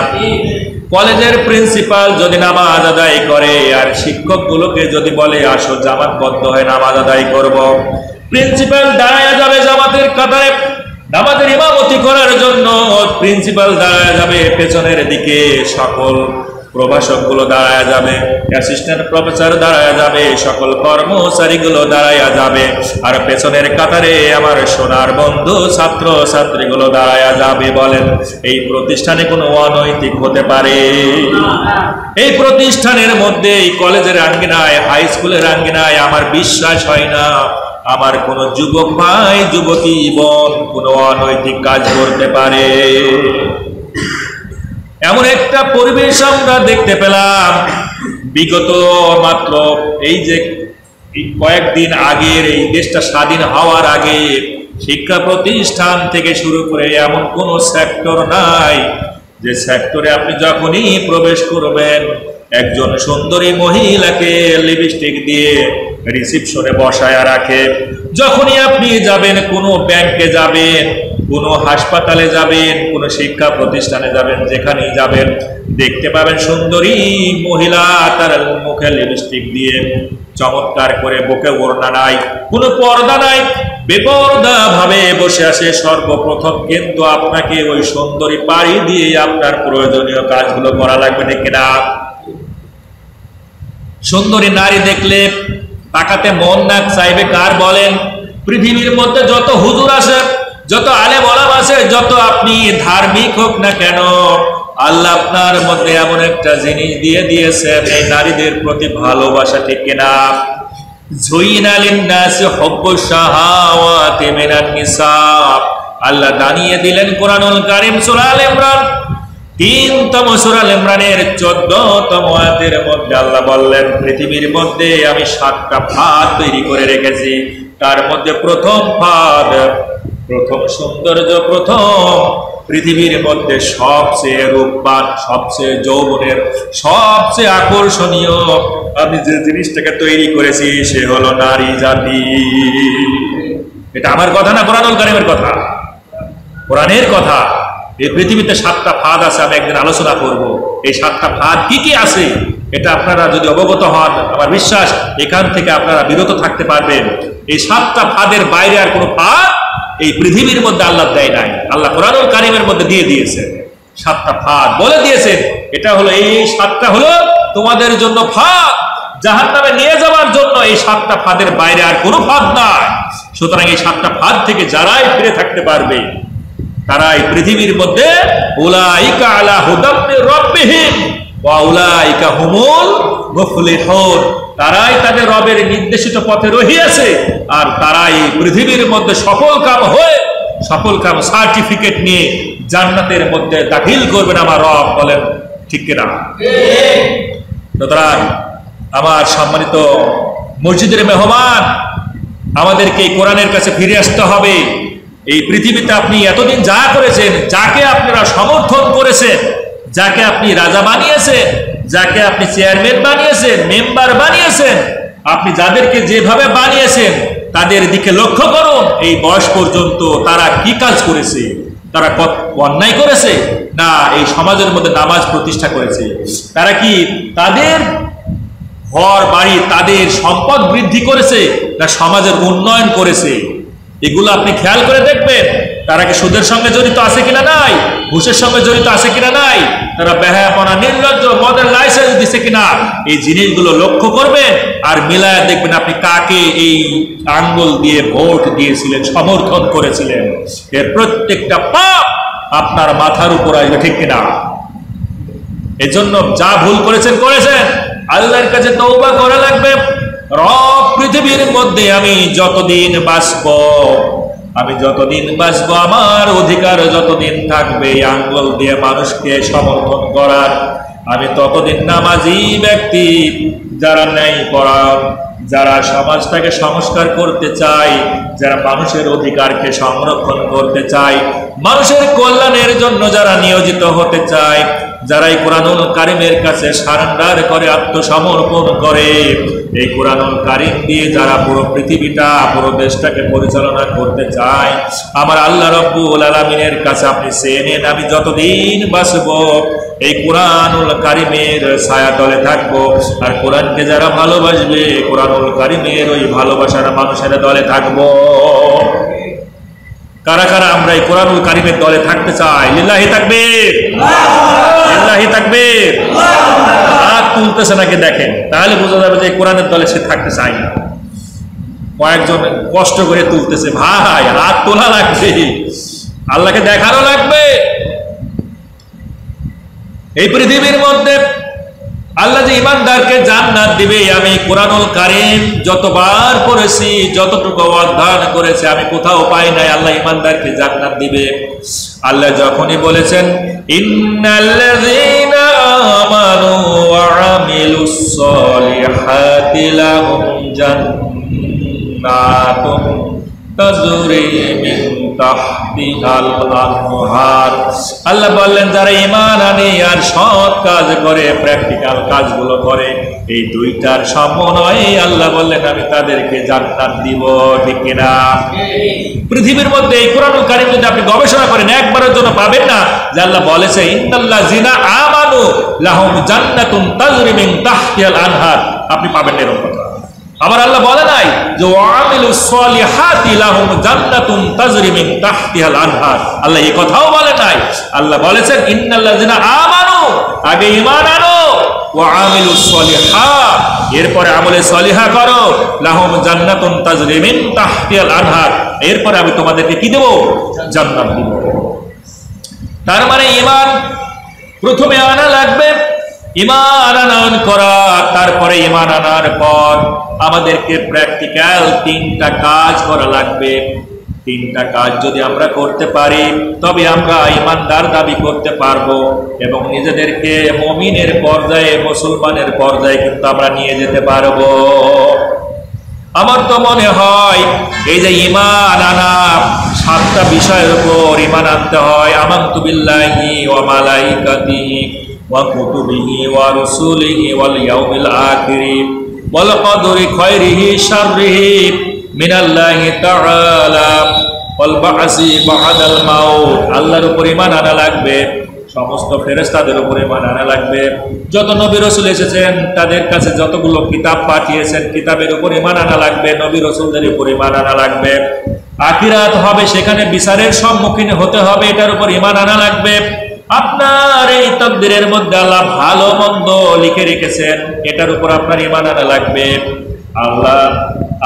কলেজের প্রিন্সিপাল যদি নামাজ আদায় করে আর শিক্ষকগুলোকে যদি বলে আসো জামাতবদ্ধ হয়ে নামাজ আদায় করব, প্রিন্সিপাল দাঁড়ায় যাবে জামাতের কাতারে নামাজের ইমামতি করার জন্য, প্রিন্সিপাল দাঁড়ায় যাবে পেছনের দিকে, সকল প্রভাষকগুলো দাঁড়ায় যাবে, অ্যাসিস্ট্যান্ট প্রফেসর দাঁড়ায় যাবে, সকল কর্মচারীগুলো দাঁড়ায় যাবে, আর পেছনের কাতারে আমার সোনার বন্ধু ছাত্র ছাত্রীগুলো দাঁড়ায় যাবে। বলেন এই প্রতিষ্ঠানে কোনো অনৈতিক হতে পারে? এই প্রতিষ্ঠানের মধ্যে, এই কলেজের আঙ্গিনায়, হাই স্কুলের আঙ্গিনায় আমার বিশ্বাস হয় না আমার কোন যুবক ভাই, যুবতী বোন কোনো অনৈতিক কাজ করতে পারে। এমন একটা পরিবেশ আমরা দেখতে পেলাম বিগত মাত্র এই যে কয়েকদিন আগের, এই দেশটা স্বাধীন হওয়ার আগে শিক্ষা প্রতিষ্ঠান থেকে শুরু করে এমন কোন সেক্টর নাই যে সেক্টরে আপনি যখনই প্রবেশ করবেন একজন সুন্দরী মহিলাকে লিপস্টিক দিয়ে রিসিপশনে বসায় রাখে। যখনই আপনি যাবেন, কোনো ব্যাংকে যাবেন, কোনো হাসপাতালে যাবেন, কোনো শিক্ষা প্রতিষ্ঠানে যাবেন, যেখানেই যাবেন দেখতে পাবেন সুন্দরী মহিলা তার মুখে লিপস্টিক দিয়ে চমৎকার করে, বুকে ওড়না নাই, কোনো পর্দা নাই, বেপর্দা ভাবে বসে আসে। সর্বপ্রথম কিন্তু আপনাকে ওই সুন্দরী পাড়ি দিয়ে আপনার প্রয়োজনীয় কাজগুলো করা লাগবে, ঠিক কিনা? সুন্দরী নারী দেখলে তাকাতে মন না চাইবে কার বলেন? পৃথিবীর মধ্যে যত হুজুর আছে, যত আলেম ওলামা আছে, যত আপনি ধার্মিক হোক না কেন, আল্লাহ আপনার মধ্যে এমন একটা জিনিস দিয়ে দিয়েছেন, এই নারীদের প্রতি ভালোবাসা, ঠিক কিনা? যুইনা লিন-নাসি হুব্বুশ শাহাওয়াতি মিনান নিসা। আল্লাহ জানিয়ে দিলেন কোরআনুল কারীম সূরা আল ইমরান 3তম সূরা আল ইমরানের 14তম আয়াতের মধ্যে আল্লাহ বললেন, পৃথিবীর মধ্যে আমি 7টা ফাঁদ তৈরি করে রেখেছি। তার মধ্যে প্রথম ফাঁদ, প্রথম সৌন্দর্য, প্রথম পৃথিবীর মধ্যে সবচেয়ে রূপবান, সবচেয়ে যৌবনের, সবচেয়ে আকর্ষণীয় আমি যে জিনিসটাকে তৈরি করেছি সে হলো নারী জাতি। এটা আমার কথা না, কোরআনুল কারীমের কথা, কোরআনের কথা। এই পৃথিবীতে 7টা ফাঁদ আছে, আমি একদিন আলোচনা করব এই 7টা ফাঁদ কি কি আছে। এটা আপনারা যদি অবগত হন, আমার বিশ্বাস এখান থেকে আপনারা বিরত থাকতে পারবেন। এই 7টা ফাঁদের বাইরে আর কোনো ফাঁদ এই পৃথিবীর মধ্যে আল্লাহ দেয় নাই। আল্লাহ কোরআনুল কারীমের মধ্যে দিয়ে দিয়েছেন 7টা ফাঁদ, বলে দিয়েছেন এটা হলো এই 7টা হলো তোমাদের জন্য ফাঁদ, জাহান্নামে নিয়ে যাওয়ার জন্য। এই 7টা ফাঁদের বাইরে আর কোনো ফাঁদ নাই। সুতরাং এই 7টা ফাঁদ থেকে যারাই ফিরে থাকতে পারবে তারাই পৃথিবীর মধ্যে উলাইকা আলা হুদাম মির রাব্বিহিম ওয়া উলাইকা হুমুল মুফলিহুন, তারাই তাদের রবের নির্দেশিত পথে রহিয়াছে, আর তারাই পৃথিবীর মধ্যে সফল কাম সার্টিফিকেট নিয়ে জান্নাতের মধ্যে দাখিল করবেন আমার রব। বলেন ঠিক কিনা? সুতরাং আমার সম্মানিত মসজিদের মেহমান, আমাদেরকে এই কোরআনের কাছে ফিরে আসতে হবে। এই পৃথিবীতে আপনি এতদিন যা করেছেন, যাকে আপনারা সমর্থন করেছেন, যাকে আপনি রাজা বানিয়েছেন, যাকে আপনি চেয়ারম্যান বানিয়েছেন, মেম্বার বানিয়েছেন, আপনি যাদেরকে যেভাবে বানিয়েছেন তাদের দিকে লক্ষ্য করুন। এই বয়স পর্যন্ত তারা কি কাজ করেছে? তারা অন্যায় করেছে না এই সমাজের মধ্যে নামাজ প্রতিষ্ঠা করেছে? তারা কি তাদের ঘর বাড়ি, তাদের সম্পদ বৃদ্ধি করেছে না সমাজের উন্নয়ন করেছে? এগুলো আপনি খেয়াল করে দেখবেন। তারা কি সুদের সঙ্গে জড়িত আছে কিনা নাই, ঘুষের সঙ্গে জড়িত আছে কিনা নাই, তারা বেহায়াপনা, নির্লজ্জ, মদের লাইসেন্স দিছে কিনা, এই জিনিসগুলো লক্ষ্য করবেন। আর মিলায় দেখবেন আপনি কাকে এই আঙ্গুল দিয়ে ভোট দিয়েছিলেন, সমর্থন করেছিলেন। এর প্রত্যেকটা পাপ আপনার মাথার উপর আসবে, ঠিক কিনা? এজন্য যা ভুল করেছেন আল্লাহর কাছে তওবা করা লাগবে। রব, পৃথিবীর মধ্যে আমি যতদিন বাঁচবো আমার অধিকার যতদিন থাকবে আঙ্গুল দিয়ে মানুষকে সমর্থন করার, আমি ততদিন নামাজি ব্যক্তি, যারা ন্যায় পরায়ণ, যারা সমাজটাকে সংস্কার করতে চায়, যারা মানুষের অধিকারকে সংরক্ষণ করতে চায়, মানুষের কল্যাণের জন্য যারা নিয়োজিত হতে চায়, যারা এই কোরআনুল কারীমের কাছে সারেন্ডার করে, আত্মসমর্পণ করে, এই কোরআনুল কারীম দিয়ে যারা পুরো পৃথিবীটা, পুরো দেশটাকে পরিচালনা করতে চায়, আমার আল্লাহ রাব্বুল আলামিনের কাছে আপনি চেয়ে নেন, আমি যতদিন বাঁচবো এই কোরআনুল কারীমের ছায়াতলে থাকবো। আর কোরআনকে যারা ভালোবাসবে, কোরআনুল কারীমের ওই ভালোবাসার মানুষের দলে থাকবো। কারা কারা আমরা এই কোরআনুল কারীমের দলে থাকতে চাই? লিল্লাহি তাকবীর, লিল্লাহি তাকবীর। হাত তুলতেছে নাকি দেখেন, তাহলে বোঝা যাবে যে কোরআনের দলে সে থাকতে চায় না। কয়েকজন কষ্ট করে তুলতেছে, ভাই হাত তোলা লাগবে, আল্লাহকে দেখানো লাগবে। এই পৃথিবীর মধ্যে আল্লাহ যে ইমানদারকে জান্নাত দিবে, আমি কোরআনুল কারীম যতবার পড়েছি, যতটুকু অধ্যয়ন করেছি, আমি কোথাও পাই নাই আল্লাহ ইমানদারকে জান্নাত দিবে। আল্লাহ যখনই বলেছেন ইন্নাল্লাযীনা আমানু ওয়া আমিলুস সলিহাতি লাহুম জান্নাতুন তাজরি মিন তাহতিহাল আনহার, আল্লাহ বললেন যারা ঈমান আনে আর সৎ কাজ করে, প্র্যাকটিক্যাল কাজগুলো করে, এই দুইটার সমন্বয়ে আল্লাহ বললেন আমি তাদেরকে জান্নাত দিব। ঠিক কিনা? পৃথিবীর মধ্যে এই কোরআনুল কারীম যদি আপনি গবেষণা করেন, একবারের জন্য পাবেন না যে আল্লাহ বলেছে ইন্নাল্লাযীনা আমানু লাহুম জান্নাতুন তাজরি মিন তাহতিহাল আনহার, আপনি পাবেন না এরকম কথা। আবার আল্লাহ বলে নাই যে ওয়ামিলুস সলিহাতি লাহুম জান্নাতুন তাজরি মিন তাহতিহাল আনহার, আল্লাহ এই কথাও বলে নাই। আল্লাহ বলেছেন ইন্নাল্লাযীনা আমানু, আগে ঈমান আনো, ওয়া আমিলুস সলিহাত, এরপরে আমলে সলিহা করো, লাহুম জান্নাতুন তাজরি মিন তাহতিহাল আনহার, এরপরে আমি তোমাদেরকে কি দেব? জান্নাত দেব। তার মানে ঈমান প্রথমে আনা লাগবে, ঈমান আনয়ন করা, তারপরে ঈমান আনার পর আমাদেরকে প্র্যাকটিক্যাল 3টা কাজ করা লাগবে। 3টা কাজ যদি আমরা করতে পারি তবে আমরা ঈমানদার দাবি করতে পারবো এবং নিজেদেরকে মুমিনের পর্যায়ে, মুসলমানের পর্যায়ে কিন্তু আমরা নিয়ে যেতে পারবো। আমার তো মনে হয় এই যে ঈমান আনা, 7টা বিষয়ের উপর ঈমান আনতে হয়। আমানতু বিল্লাহি ওয়া মালাইকাতিহি ওয়া কুতুবিহি ওয়া রুসুলিহি ওয়াল ইয়াউমিল আখির ওয়াল কদরি খায়রিহি শাররিহি মিনাল্লাহি তাআলা ওয়াল বা'সি বা'দাল মাউত। আল্লাহর উপর ঈমান আনা লাগবে, সমস্ত ফেরেশতাদের উপর ঈমান আনা লাগবে। যত নবী রাসূল এসেছেন তাদের কাছে যতগুলো কিতাব পাঠিয়েছেন কিতাবের উপর ঈমান আনা লাগবে, নবী রাসূলদের উপর ঈমান আনা লাগবে। আখিরাত হবে, সেখানে বিচারের সম্মুখীন হতে হবে, এটার উপর ঈমান আনা লাগবে। আপনার এই তাকদীরের মধ্যে আল্লাহ ভালো মন্দ লিখে রেখেছেন, এটার উপর আপনার ঈমান আনা লাগবে। আল্লাহ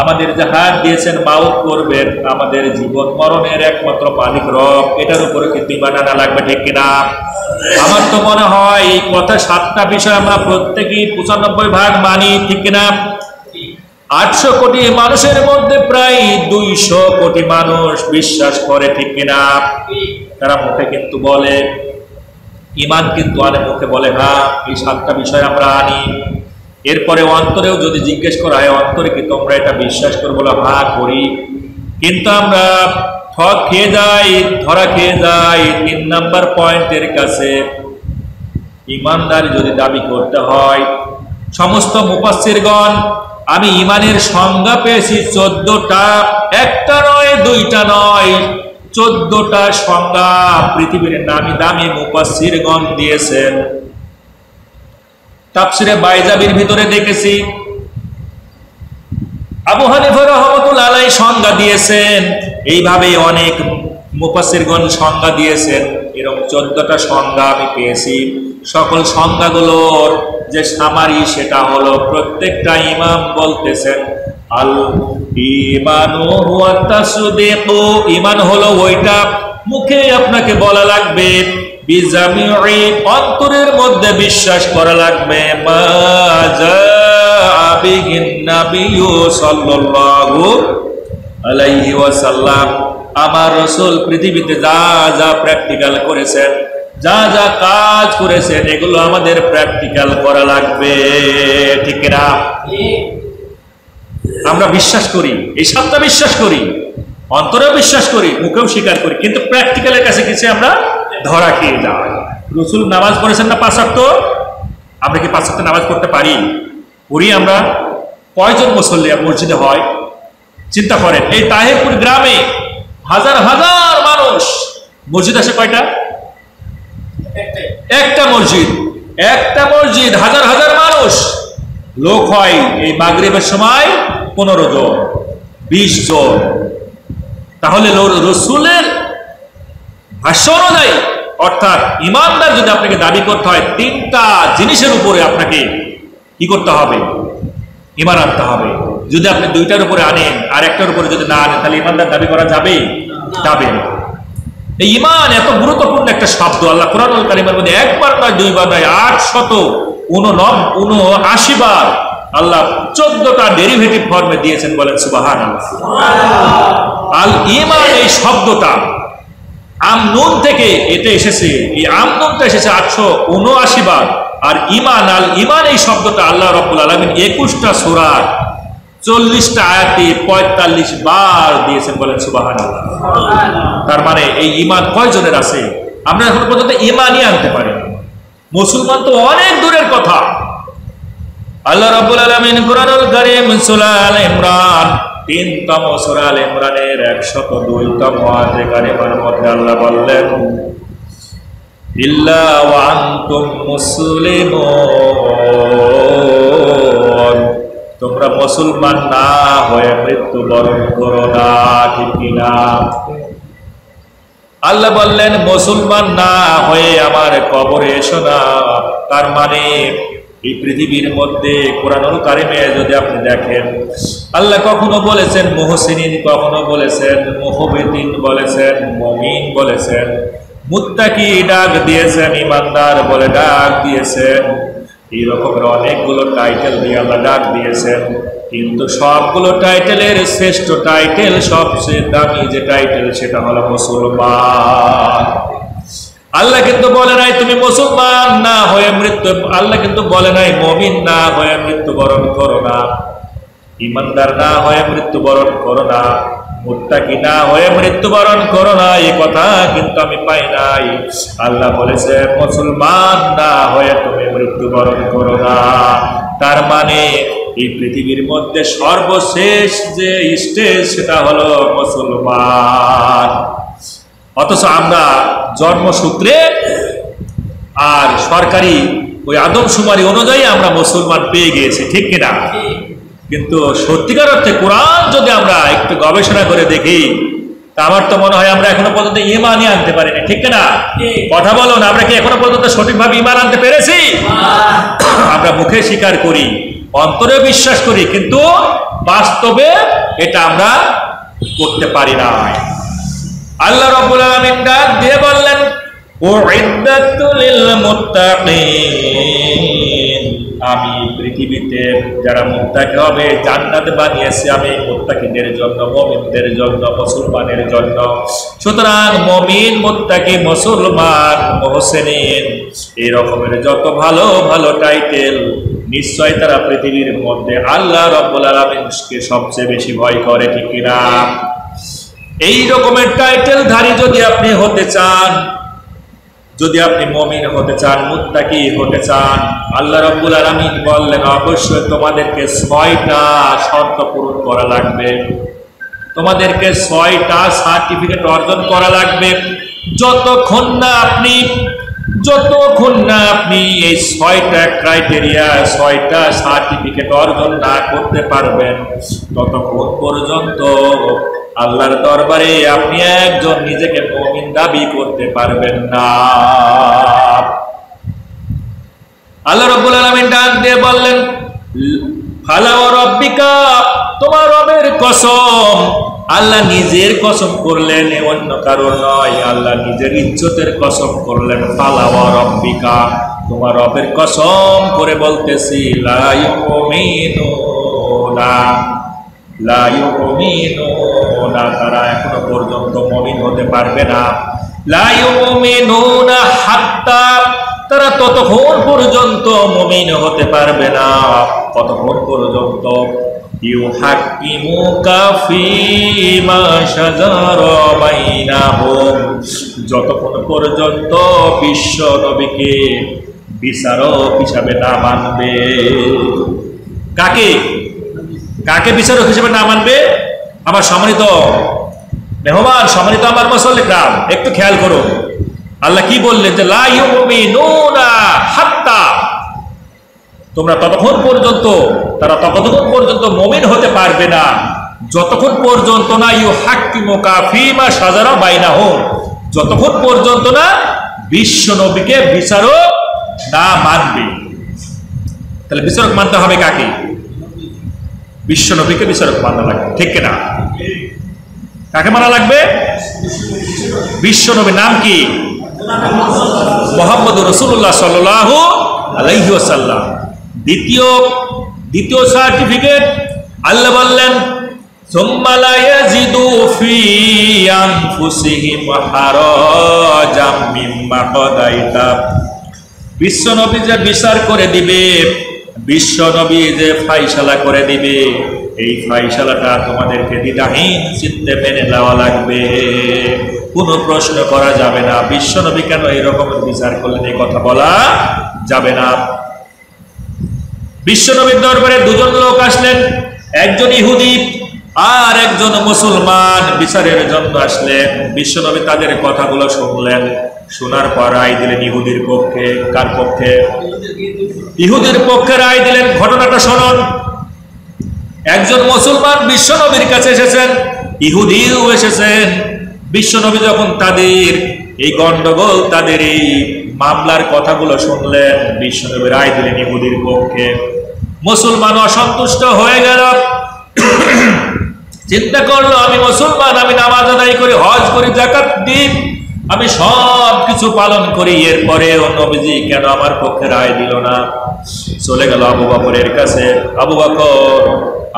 আমাদের যে হাত দিয়েছেন, মাউত করবেন, আমাদের জীবন মরণের একমাত্র মালিক রব, এটার উপরে কিন্তু ঈমান আনা লাগবে, ঠিক কিনা? আমার তো মনে হয় এই কথা 7টা বিষয় আমরা প্রত্যেকেই 95% মানি, ঠিক কিনা? 800 কোটি মানুষের মধ্যে প্রায় 200 কোটি মানুষ বিশ্বাস করে, ঠিক কিনা? তারা মুখে কিন্তু বলে, ঈমান কিন্তু আনে, মুখে বলে হ্যাঁ এই 7টা বিষয় আমরা আনি। এরপরে অন্তরেও যদি জিজ্ঞেস করা হয় অন্তরে কি তোমরা এটা বিশ্বাস করে, বলে হ্যাঁ করি। কিন্তু আমরা ঠক খেয়ে যাই, ধরা খেয়ে যাই 3 নাম্বার পয়েন্টের কাছে। ঈমানদার যদি দাবি করতে হয়, সমস্ত মুফাসসিরগণ আমি ঈমানের সংজ্ঞা পেয়েছি 14টা, একটা নয়, 2টা নয়, 14টা সংজ্ঞা পৃথিবীর নামি দামি মুফাসসিরগণ দিয়েছেন। তাফসিরে বাইজাবির ভিতরে দেখেছি আবু হানিফা রাহমাতুল্লাহ আলাইহি সংজ্ঞা দিয়েছেন, এইভাবে অনেক মুফাসসিরগণ সংজ্ঞা দিয়েছেন। এরকম 14টা সংজ্ঞা আমি পেয়েছি। সকল সংজ্ঞাগুলোর যে সামারি সেটা হলো, প্রত্যেকটা ইমাম বলতেছেন আল ঈমানু হুয়া তাসদীকু, ঈমান হলো ওইটা মুখে আপনাকে বলা লাগবে, বিজামিঈ অন্তরের মধ্যে বিশ্বাস করা লাগবে, মা জাআ বিহিন নাবিয়্যু সাল্লাল্লাহু আলাইহি ওয়াসাল্লাম, আমার রাসূল পৃথিবীতে যা যা প্র্যাকটিক্যাল করেছেন, যা যা কাজ করেছেন, এগুলো আমাদের প্র্যাকটিক্যাল করা লাগবে, ঠিক না? আমরা বিশ্বাস করি, এই 7টা বিশ্বাস করি, অন্তরেও বিশ্বাস করি, মুখেও স্বীকার করি, কিন্তু প্র্যাকটিক্যালের কাছে কিছু আমরা ধরা খেয়ে যাই। রাসূল নামাজ পড়েছেন না 5 ওয়াক্ত, আমরা কি 5 ওয়াক্ত নামাজ পড়তে পারি? পড়ি আমরা? কয়জন মুসল্লি মসজিদে হয়? চিন্তা করেন, এই তাহিরপুর গ্রামে হাজার হাজার মানুষ, মসজিদ আসে কয়টা? একটা মসজিদ, একটা মসজিদ, হাজার হাজার মানুষ, লোক হয় এই মাগরিবের সময় 15 জন 20 জন। তাহলে রাসূলের ভাষ্য অনুযায়ী, অর্থাৎ ঈমানদার যদি আপনাকে দাবি করতে হয়, 3টা জিনিসের উপরে আপনাকে কি করতে হবে? ঈমান আনতে হবে। যদি আপনি 2টার উপরে আনেন আর একটার উপরে যদি না আনেন, তাহলে ঈমানদার দাবি করা যাবে? যাবে না। এই ঈমান এত গুরুত্বপূর্ণ একটা শব্দ, আল্লাহ কোরআনুল কারীমের মধ্যে একবার নয়, 2বার নয়, 879 বার আল্লাহ 14টা ডেরিভেটিভ ফর্মে দিয়েছেন, বলেন সুবহানাল্লাহ। আল ঈমান এই শব্দটা আমনুন থেকে এতে এসেছে, এই আমনুনটা এসেছে 879 বার। আর ঈমান, আল ঈমান এই শব্দটা আল্লাহ রাব্বুল আলামিন 21টা সূরার 40টা আয়াতে 45 বার দিয়েছেন, বলেন সুবহানাল্লাহ। তার মানে এই ঈমান কয়জনের আছে? আমরা এখন পর্যন্ত ঈমানই আনতে পারি। মুসলমান তো অনেক দূরের কথা। আল্লাহ রাব্বুল আলামিন কোরআনুল কারীম সূরা আল ইমরান 3তম সূরা আল ইমরানের 102তম আয়াতে কারিমার মধ্যে আল্লাহ বললেন, ইল্লা ওয়া আনতুম মুসলিমুন, তোমরা মুসলমান না হয়ে মৃত্যুবরণ করো না, ঠিক কিনা? আল্লাহ বললেন মুসলমান না হয়ে আমার কবরে এসো না। তার মানে এই পৃথিবীর মধ্যে কোরআনুল কারীমে যদি আপনি দেখেন, আল্লাহ কখনো বলেছেন মুহসিনিন, কখনো বলেছেন মুহবিতিন, বলেছেন মুমিন, বলেছেন মুত্তাকি, ডাক দিয়েছেন ঈমানদার বলে ডাক দিয়েছেন। এই রকমের অনেকগুলো টাইটেল দিয়ে আল্লাহ ডাক দিয়েছেন, কিন্তু সবগুলো টাইটেলের শ্রেষ্ঠ টাইটেল, সবচেয়ে দামি যে টাইটেল, সেটা হলো মুসলমান। আল্লাহ কিন্তু বলে নাই তুমি মুসলমান না হয়ে মৃত্যু, আল্লাহ কিন্তু বলে নাই মুমিন না হয়ে মৃত্যুবরণ করো না, ঈমানদার না হয়ে মৃত্যুবরণ করো না, মুত্তাকি না হয়ে মৃত্যুবরণ করো না, এই কথা কিন্তু আমি পাই নাই। আল্লাহ বলেছে মুসলমান না হয়ে তুমি মৃত্যুবরণ করো না। তার মানে এই পৃথিবীর মধ্যে সর্বশেষ যে স্টেজ সেটা হলো মুসলমান। অথচ আমরা জন্মসূত্রে আর সরকারি ওই আদমশুমারি অনুযায়ী আমরা মুসলমান পেয়ে গিয়েছি, ঠিক কিনা? কিন্তু সত্যিকার অর্থে কোরআন যদি আমরা একটু গবেষণা করে দেখি, তা আমার তো মনে হয় আমরা এখনো পর্যন্ত ঈমানই আনতে পারিনি, ঠিক কিনা? কথা বলুন, আমরা কি এখনো পর্যন্ত সঠিকভাবে ঈমান আনতে পেরেছি? আমরা মুখে স্বীকার করি, অন্তরে বিশ্বাস করি, কিন্তু বাস্তবে এটা আমরা করতে পারি না। আল্লাহ রাব্বুল আলামিন ডাক দিয়ে বললেন, উইদ্দাতুল লিল মুত্তাকিন, আমি পৃথিবীতে যারা মুত্তাকি হবে জান্নাত বানিয়েছি আমি মুত্তাকিদের জন্য, মুমিনদের জন্য, মুসলমানের জন্য। সুতরাং মুমিন, মুত্তাকি, মুসলমান, মুহসিনিন এই রকমের যত ভালো ভালো টাইটেল, নিশ্চয় তারা পৃথিবীর মধ্যে আল্লাহ রাব্বুল আলামিনকে সবচেয়ে বেশি ভয় করে, ঠিক কিনা? এই রকমের টাইটেল ধারী যদি আপনি হতে চান, যদি আপনি মুমিন হতে চান, মুত্তাকি হতে চান, আল্লাহ রাব্বুল আলামিন বললেন অবশ্যই তোমাদেরকে 6টা শর্ত পূরণ করা লাগবে, তোমাদেরকে 6টা সার্টিফিকেট অর্জন করা লাগবে। যতক্ষণ না আপনি এই 6টা ক্রাইটেরিয়া, 6টা সার্টিফিকেট অর্জন না করতে পারবেন, ততক্ষণ পর্যন্ত আল্লাহর দরবারে আপনি একজন নিজেকে মুমিন দাবি করতে পারবেন না। আল্লাহ রাব্বুল আলামিন ডাক দিয়ে বললেন, ফালা ওয়া রাব্বিকা, তোমার রবের কসম। আল্লাহ নিজের কসম করলেন, অন্য কারণ নয়, আল্লাহ নিজের ইজ্জতের কসম করলেন। ফালা ওয়া রাব্বিকা, তোমার রবের কসম করে বলতেছি, লা ইউমিনুনা, লা ইউমিনুনা, তারা এখনো পর্যন্ত মুমিন হতে পারবে না। লা ইউমিনুনা হাত্তা, তারা ততক্ষণ পর্যন্ত মুমিন হতে পারবে না, কতক্ষণ পর্যন্ত? ইউহাক্কিমুকা ফীমা শাজারা বাইনাহুম, যতক্ষণ পর্যন্ত বিশ্ব নবীকে বিচারক হিসাবে না মানবে। কাকে বিচারক হিসেবে না মানবে? আমার সম্মানিত মেহমান, সম্মানিত আমার মুসল্লিরা, একটু খেয়াল করুন, আল্লাহ কি বললেন যে লা ইউমিনুনা হাত্তা, তোমরা ততক্ষণ পর্যন্ত, তারা ততক্ষণ পর্যন্ত মুমিন হতে পারবে না যতক্ষণ পর্যন্ত না ইউহাক্কিমুকা ফীমা শাজারা বাইনাহুম, যতক্ষণ পর্যন্ত না বিশ্ব নবীকে বিচারক না মানবে। তাহলে বিচারক মানতে হবে কাকে? বিশ্ব নবীকে বিচারক মানা লাগবে, ঠিক কিনা? কাকে মানা লাগবে? বিশ্ব নবীর নাম কি? মুহাম্মদুর রাসূলুল্লাহ সাল্লাল্লাহু আলাইহি ওয়াসাল্লাম। দ্বিতীয় সার্টিফিকেট আল্লাহ বললেন, সুম্মা লা ইয়াজিদু ফি আনফুসিহিম হারাজাম মিম্মা কাদাইতা, বিশ্ব নবী যে বিচার করে দিবে, বিশ্ব নবী যে ফাইসালা করে দিবে, এই ফাইসালাটা তোমাদেরকে দ্বিধাহীন চিত্তে মেনে নেওয়া লাগবে, কোনো প্রশ্ন করা যাবে না। বিশ্ব নবী কেন এরকম বিচার করলেন এই কথা বলা যাবে না। বিশ্ব নবীর দরবারে দুজন লোক আসলেন, একজন ইহুদি আর একজন মুসলমান বিচারের জন্য আসলেন। বিশ্ব নবী তাদের কথাগুলো শুনলেন, শোনার পর রায় দিলেন ইহুদির পক্ষে। কার পক্ষে? ইহুদির পক্ষে রায় দিলেন। ঘটনাটা শুনুন। একজন মুসলমান বিশ্ব নবীর কাছে এসেছেন, ইহুদিও এসেছেন। বিশ্ব নবী যখন তাদের এই গন্ডগোল, তাদের এই মামলার কথাগুলো শুনলেন, বিশ্ব নবী রায় দিলেন ইহুদির পক্ষে। মুসলমান অসন্তুষ্ট হয়ে গেল, চিন্তা করলো আমি মুসলমান, আমি নামাজ আদায় করি, হজ করি, যাকাত দিই, আমি সব কিছু পালন করি, এরপরেও নবীজি কেন আমার পক্ষে রায় দিল না? চলে গেল আবু বকরের কাছে। আবু বকর,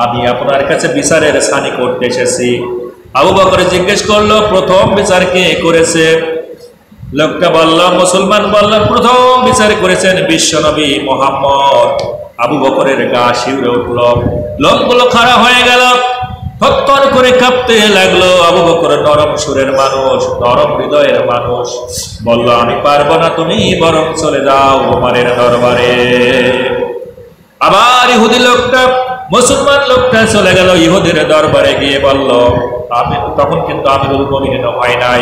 আমি আপনার কাছে বিচারের ছানি করতে এসেছি। আবু বকর জিজ্ঞেস করলো, প্রথম বিচার কে করেছে? লোকটা বলল, মুসলমান বলল, প্রথম বিচার করেছেন বিশ্বনবী মুহাম্মদ। আবু বকরের গা শিউরে উঠল, লোকগুলো খাড়া হয়ে গেল, থরথর করে কাঁপতে লাগলো। আবু বকর নরম সুরের মানুষ, নরম হৃদয়ের মানুষ, বলল, আমি পারবো না, তুমি বরং চলে যাও ওমরের দরবারে। আবার ইহুদি লোকটা, মুসলমান লোকটা চলে গেল ইহুদির দরবারে, গিয়ে বলল, আমি তখন কিন্তু আমিরুল মুমিনিন হয় নাই,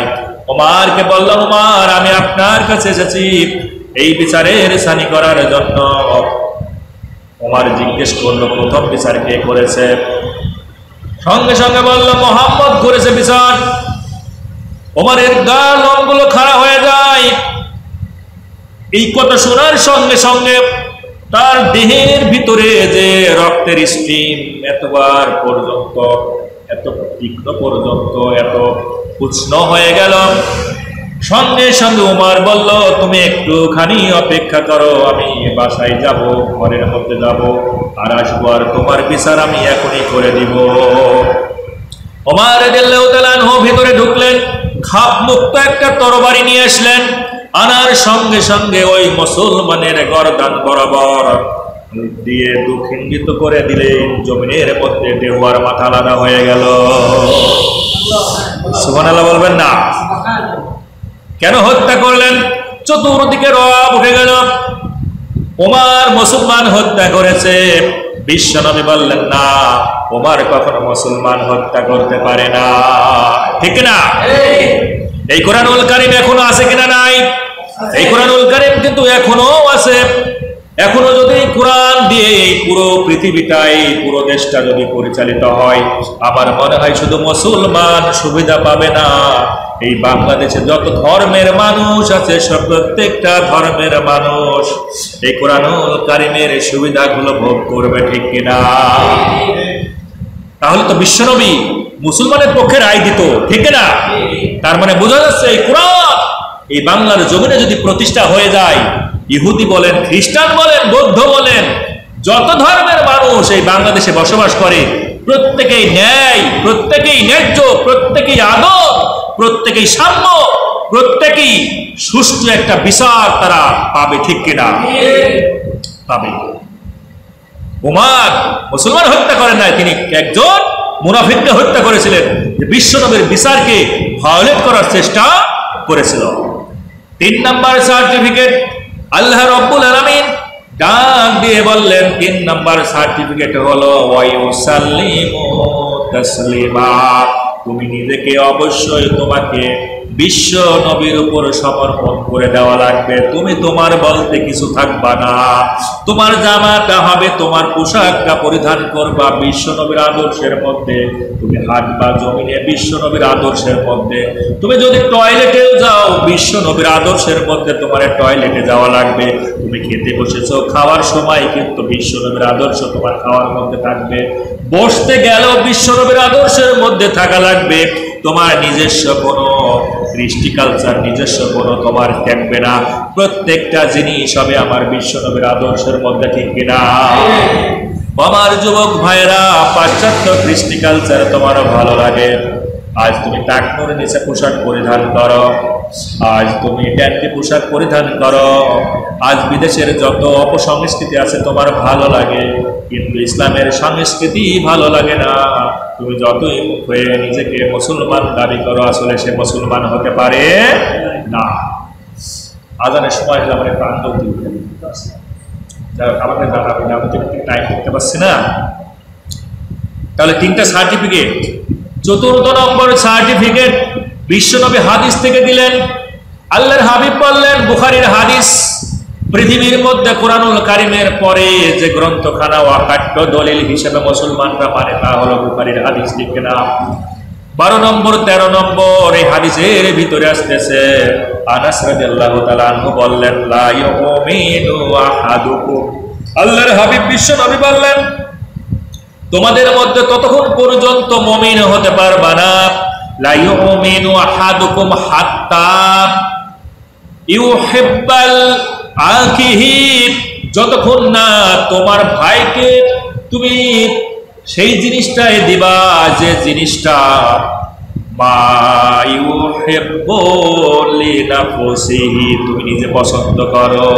ওমরকে বলল, ওমর, আমি আপনার কাছে এসেছি, এই বিচারের সানি করার জন্য ওমর জিজ্ঞেস করলো, প্রথম বিচার কে করেছে? সঙ্গে সঙ্গে বলল, মুহাম্মদ করেছে বিচার। ওমরের গা লোমগুলো খাড়া হয়ে যায়। এই কথা শোনার সঙ্গে সঙ্গে তার দেহের ভিতরে যে রক্তের স্ট্রিম এতবার পর্যন্ত, এত তীক্ষ্ণ পর্যন্ত, এত উষ্ণ হয়ে গেল। সঙ্গে সঙ্গে ওমর বলল, তুমি একটুখানি অপেক্ষা করো, আমি বাসায় যাব, ঘরের মধ্যে যাব, আর আসবো, আর তোমার বিচার আমি এখনই করে দিব। ওমর রাদিয়াল্লাহু তাআলা আনহু ভিতরে ঢুকলেন, খাপ মুক্ত একটা তরবারি নিয়ে আসলেন। আনার সঙ্গে সঙ্গে ওই মুসলমানের গর্দান বরাবর দিয়ে দুখিন্ডিত করে দিলেন। জমিনের মধ্যে দেহ আর মাথা আলাদা হয়ে গেল। সুবহানাল্লাহ বলবেন না? কেন হত্যা করলেন? চতুর্দিকে রব উঠে গেল। ওমর মুসলমান হত্যা করেছে। বিশ্বনবী বললেন, না, ওমর কখনো মুসলমান হত্যা করতে পারে না। ঠিক না? এই কোরআনুল কারীম এখনো আছে কিনা? নাই। এই কোরআনুল কারীম কিন্তু এখনো আছে। এখনো যদি কোরআন দিয়ে এই পুরো পৃথিবীটাই, পুরো দেশটা যদি পরিচালিত হয়, আমার মনে হয় শুধু মুসলমান সুবিধা পাবে না, এই বাংলাদেশে যত ধর্মের মানুষ আছে সব প্রত্যেকটা ধর্মের মানুষ এই কোরআনুল কারীমের সুবিধাগুলো ভোগ করবে। ঠিক কিনা? তাহলে তো বিশ্বনবী মুসলমানের পক্ষে রায় দিত। ঠিক না? তার মানে বোঝা যাচ্ছে এই কোরআন এই বাংলার জমিনে যদি প্রতিষ্ঠা হয়ে যায়, ইহুদি বলেন, খ্রিস্টান বলেন, বৌদ্ধ বলেন, যত ধর্মের মানুষ এই বাংলাদেশে বসবাস করে, প্রত্যেকেই ন্যায়, প্রত্যেকেই ন্যায্য, প্রত্যেকেই আদর, প্রত্যেকেই সাম্য, প্রত্যেকেই সুষ্ঠু একটা বিচার তারা পাবে। ঠিক কিনা? পাবে। ওমর মুসলমান হত্যা করেন নাই, তিনি একজন মুনাফিককে হত্যা করেছিলেন, যে বিশ্বনবীর বিচারকে ভায়োলেট করার চেষ্টা করেছিল। 3 নাম্বার সার্টিফিকেট আল্লাহ রাব্বুল আলামিন ডাক দিয়ে বললেন, 3 নাম্বার সার্টিফিকেট হলো ওয়ায়ুসাল্লিমু তাসলিমা। তুমি নিজেকে অবশ্যই তোমাকে বিশ্ব নবীর উপর সমর্পণ করে দেওয়া লাগবে। তুমি তোমার বলতে কিছু থাকবা না। তোমার জামাটা হবে, তোমার পোশাকটা পরিধান করবা বিশ্ব নবীর আদর্শের মধ্যে। তুমি হাঁটবা জমিনে বিশ্ব নবীর আদর্শের মধ্যে। তুমি যদি টয়লেটেও যাও বিশ্ব নবীর আদর্শের মধ্যে তোমার টয়লেটে যাওয়া লাগবে। তুমি খেতে বসেছো, খাওয়ার সময় কিন্তু বিশ্ব নবীর আদর্শ তোমার খাওয়ার মধ্যে থাকবে। বসতে গেল বিশ্ব নবীর আদর্শের মধ্যে থাকা লাগবে। তোমার নিজস্ব কোনো কৃষ্টি কালচার, নিজস্ব কোনো তোমার থাকবে না। প্রত্যেকটা জিনিস হবে আমার বিশ্ব নবীর আদর্শের মধ্যে। ঠিক কিনা? আমার যুবক ভাইরা, পাশ্চাত্য কৃষ্টি কালচার তোমারও ভালো লাগে। আজ তুমি টাকনুর নিচে পোশাক পরিধান করো, আজ তুমি প্যান্টি পোশাক পরিধান করো, আজ বিদেশের যত অপসংস্কৃতি আছে তোমার ভালো লাগে, কিন্তু ইসলামের সংস্কৃতি ভালো লাগে না। তুমি যতই মুখ হয়ে নিজেকে মুসলমান দাবি করো, আসলে সে মুসলমান হতে পারে না। আজানের সময় হলে আমার প্রাণ দৌড় আমাকে জানাবেন, আমি তো টাইম করতে পারছি না। তাহলে 3টা সার্টিফিকেট। 4th নম্বর সার্টিফিকেট বিশ্বনবী হাদিস থেকে দিলেন। আল্লাহর হাবিব বললেন, বুখারীর হাদিস, পৃথিবীর মধ্যে কোরআনুল কারীমের পরে যে গ্রন্থখানা অকাট্য দলিল হিসেবে মুসলমানরা মানে তা হলো বুখারীর হাদিস। লিখে নাও। 12 নম্বর 13 নম্বর এই হাদিসের ভিতরে আসতেছে, আনাস রাদিয়াল্লাহু তাআলা আনহু বললেন, লা ইউমিনু আহাদুকুম, আল্লাহর হাবিব বিশ্বনবী বললেন, তোমাদের মধ্যে ততক্ষণ পর্যন্ত মুমিন হতে পারবা না, লা ইউমিনু আহাদুকুম হাত্তা ইউহিব্বাল আখিহি, যতক্ষণ না তোমার ভাইকে তুমি সেই জিনিসটাই দিবা যে জিনিসটা মা ইউহিব্বু লিনাফসিহি, তুমি নিজে পছন্দ করো।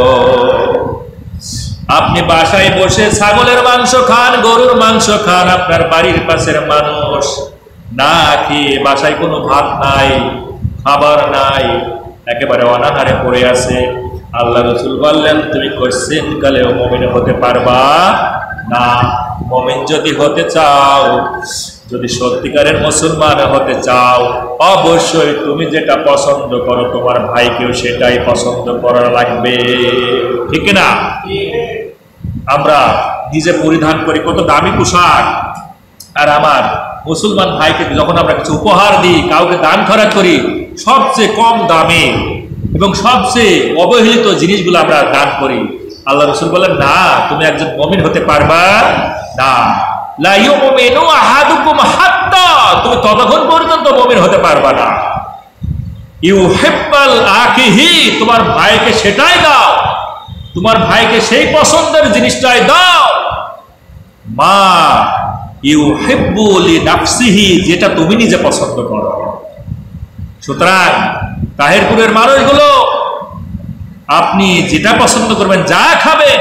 আপনি বাসায় বসে ছাগলের মাংস খান, গরুর মাংস খান, আপনার বাড়ির পাশের মানুষ না খেয়ে, বাসায় কোনো ভাত নাই, খাবার নাই, একেবারে অনাহারে পড়ে আছে, আল্লাহ রাসূল বললেন তুমি কোশ্চেন কালেও মুমিন হতে পারবা না। মুমিন যদি হতে চাও, যদি সত্যিকারের মুসলমান হতে চাও, অবশ্যই তুমি যেটা পছন্দ করো তোমার ভাইকেও সেটাই পছন্দ করা লাগবে, ঠিক না? আমরা নিজে পরিধান করি কত দামি পোশাক, আর আমার মুসলমান ভাইকে যখন আমরা কিছু উপহার দিই, কাউকে দান খরচ করি, সবচেয়ে কম দামে এবং সবচেয়ে অবহেলিত জিনিসগুলো আমরা দান করি। আল্লাহ রাসূল বলেন, না, তুমি একজন মুমিন হতে পারবা না। লা ইউমিনু আহাদুকুম হাত্তা, তুমি ততক্ষণ পর্যন্ত মুমিন হতে পারবা না। ইউহিব্বাল আখিহি, তোমার ভাইকে সেটাই দাও, তোমার ভাইকে সেই পছন্দের জিনিসটাই দাও, মা ইউহিব্বু লিনাফসিহি, যেটা তুমি নিজে পছন্দ করো। সুতরাং তাহিরপুরের মানুষগুলো, আপনি যেটা পছন্দ করবেন, যা খাবে,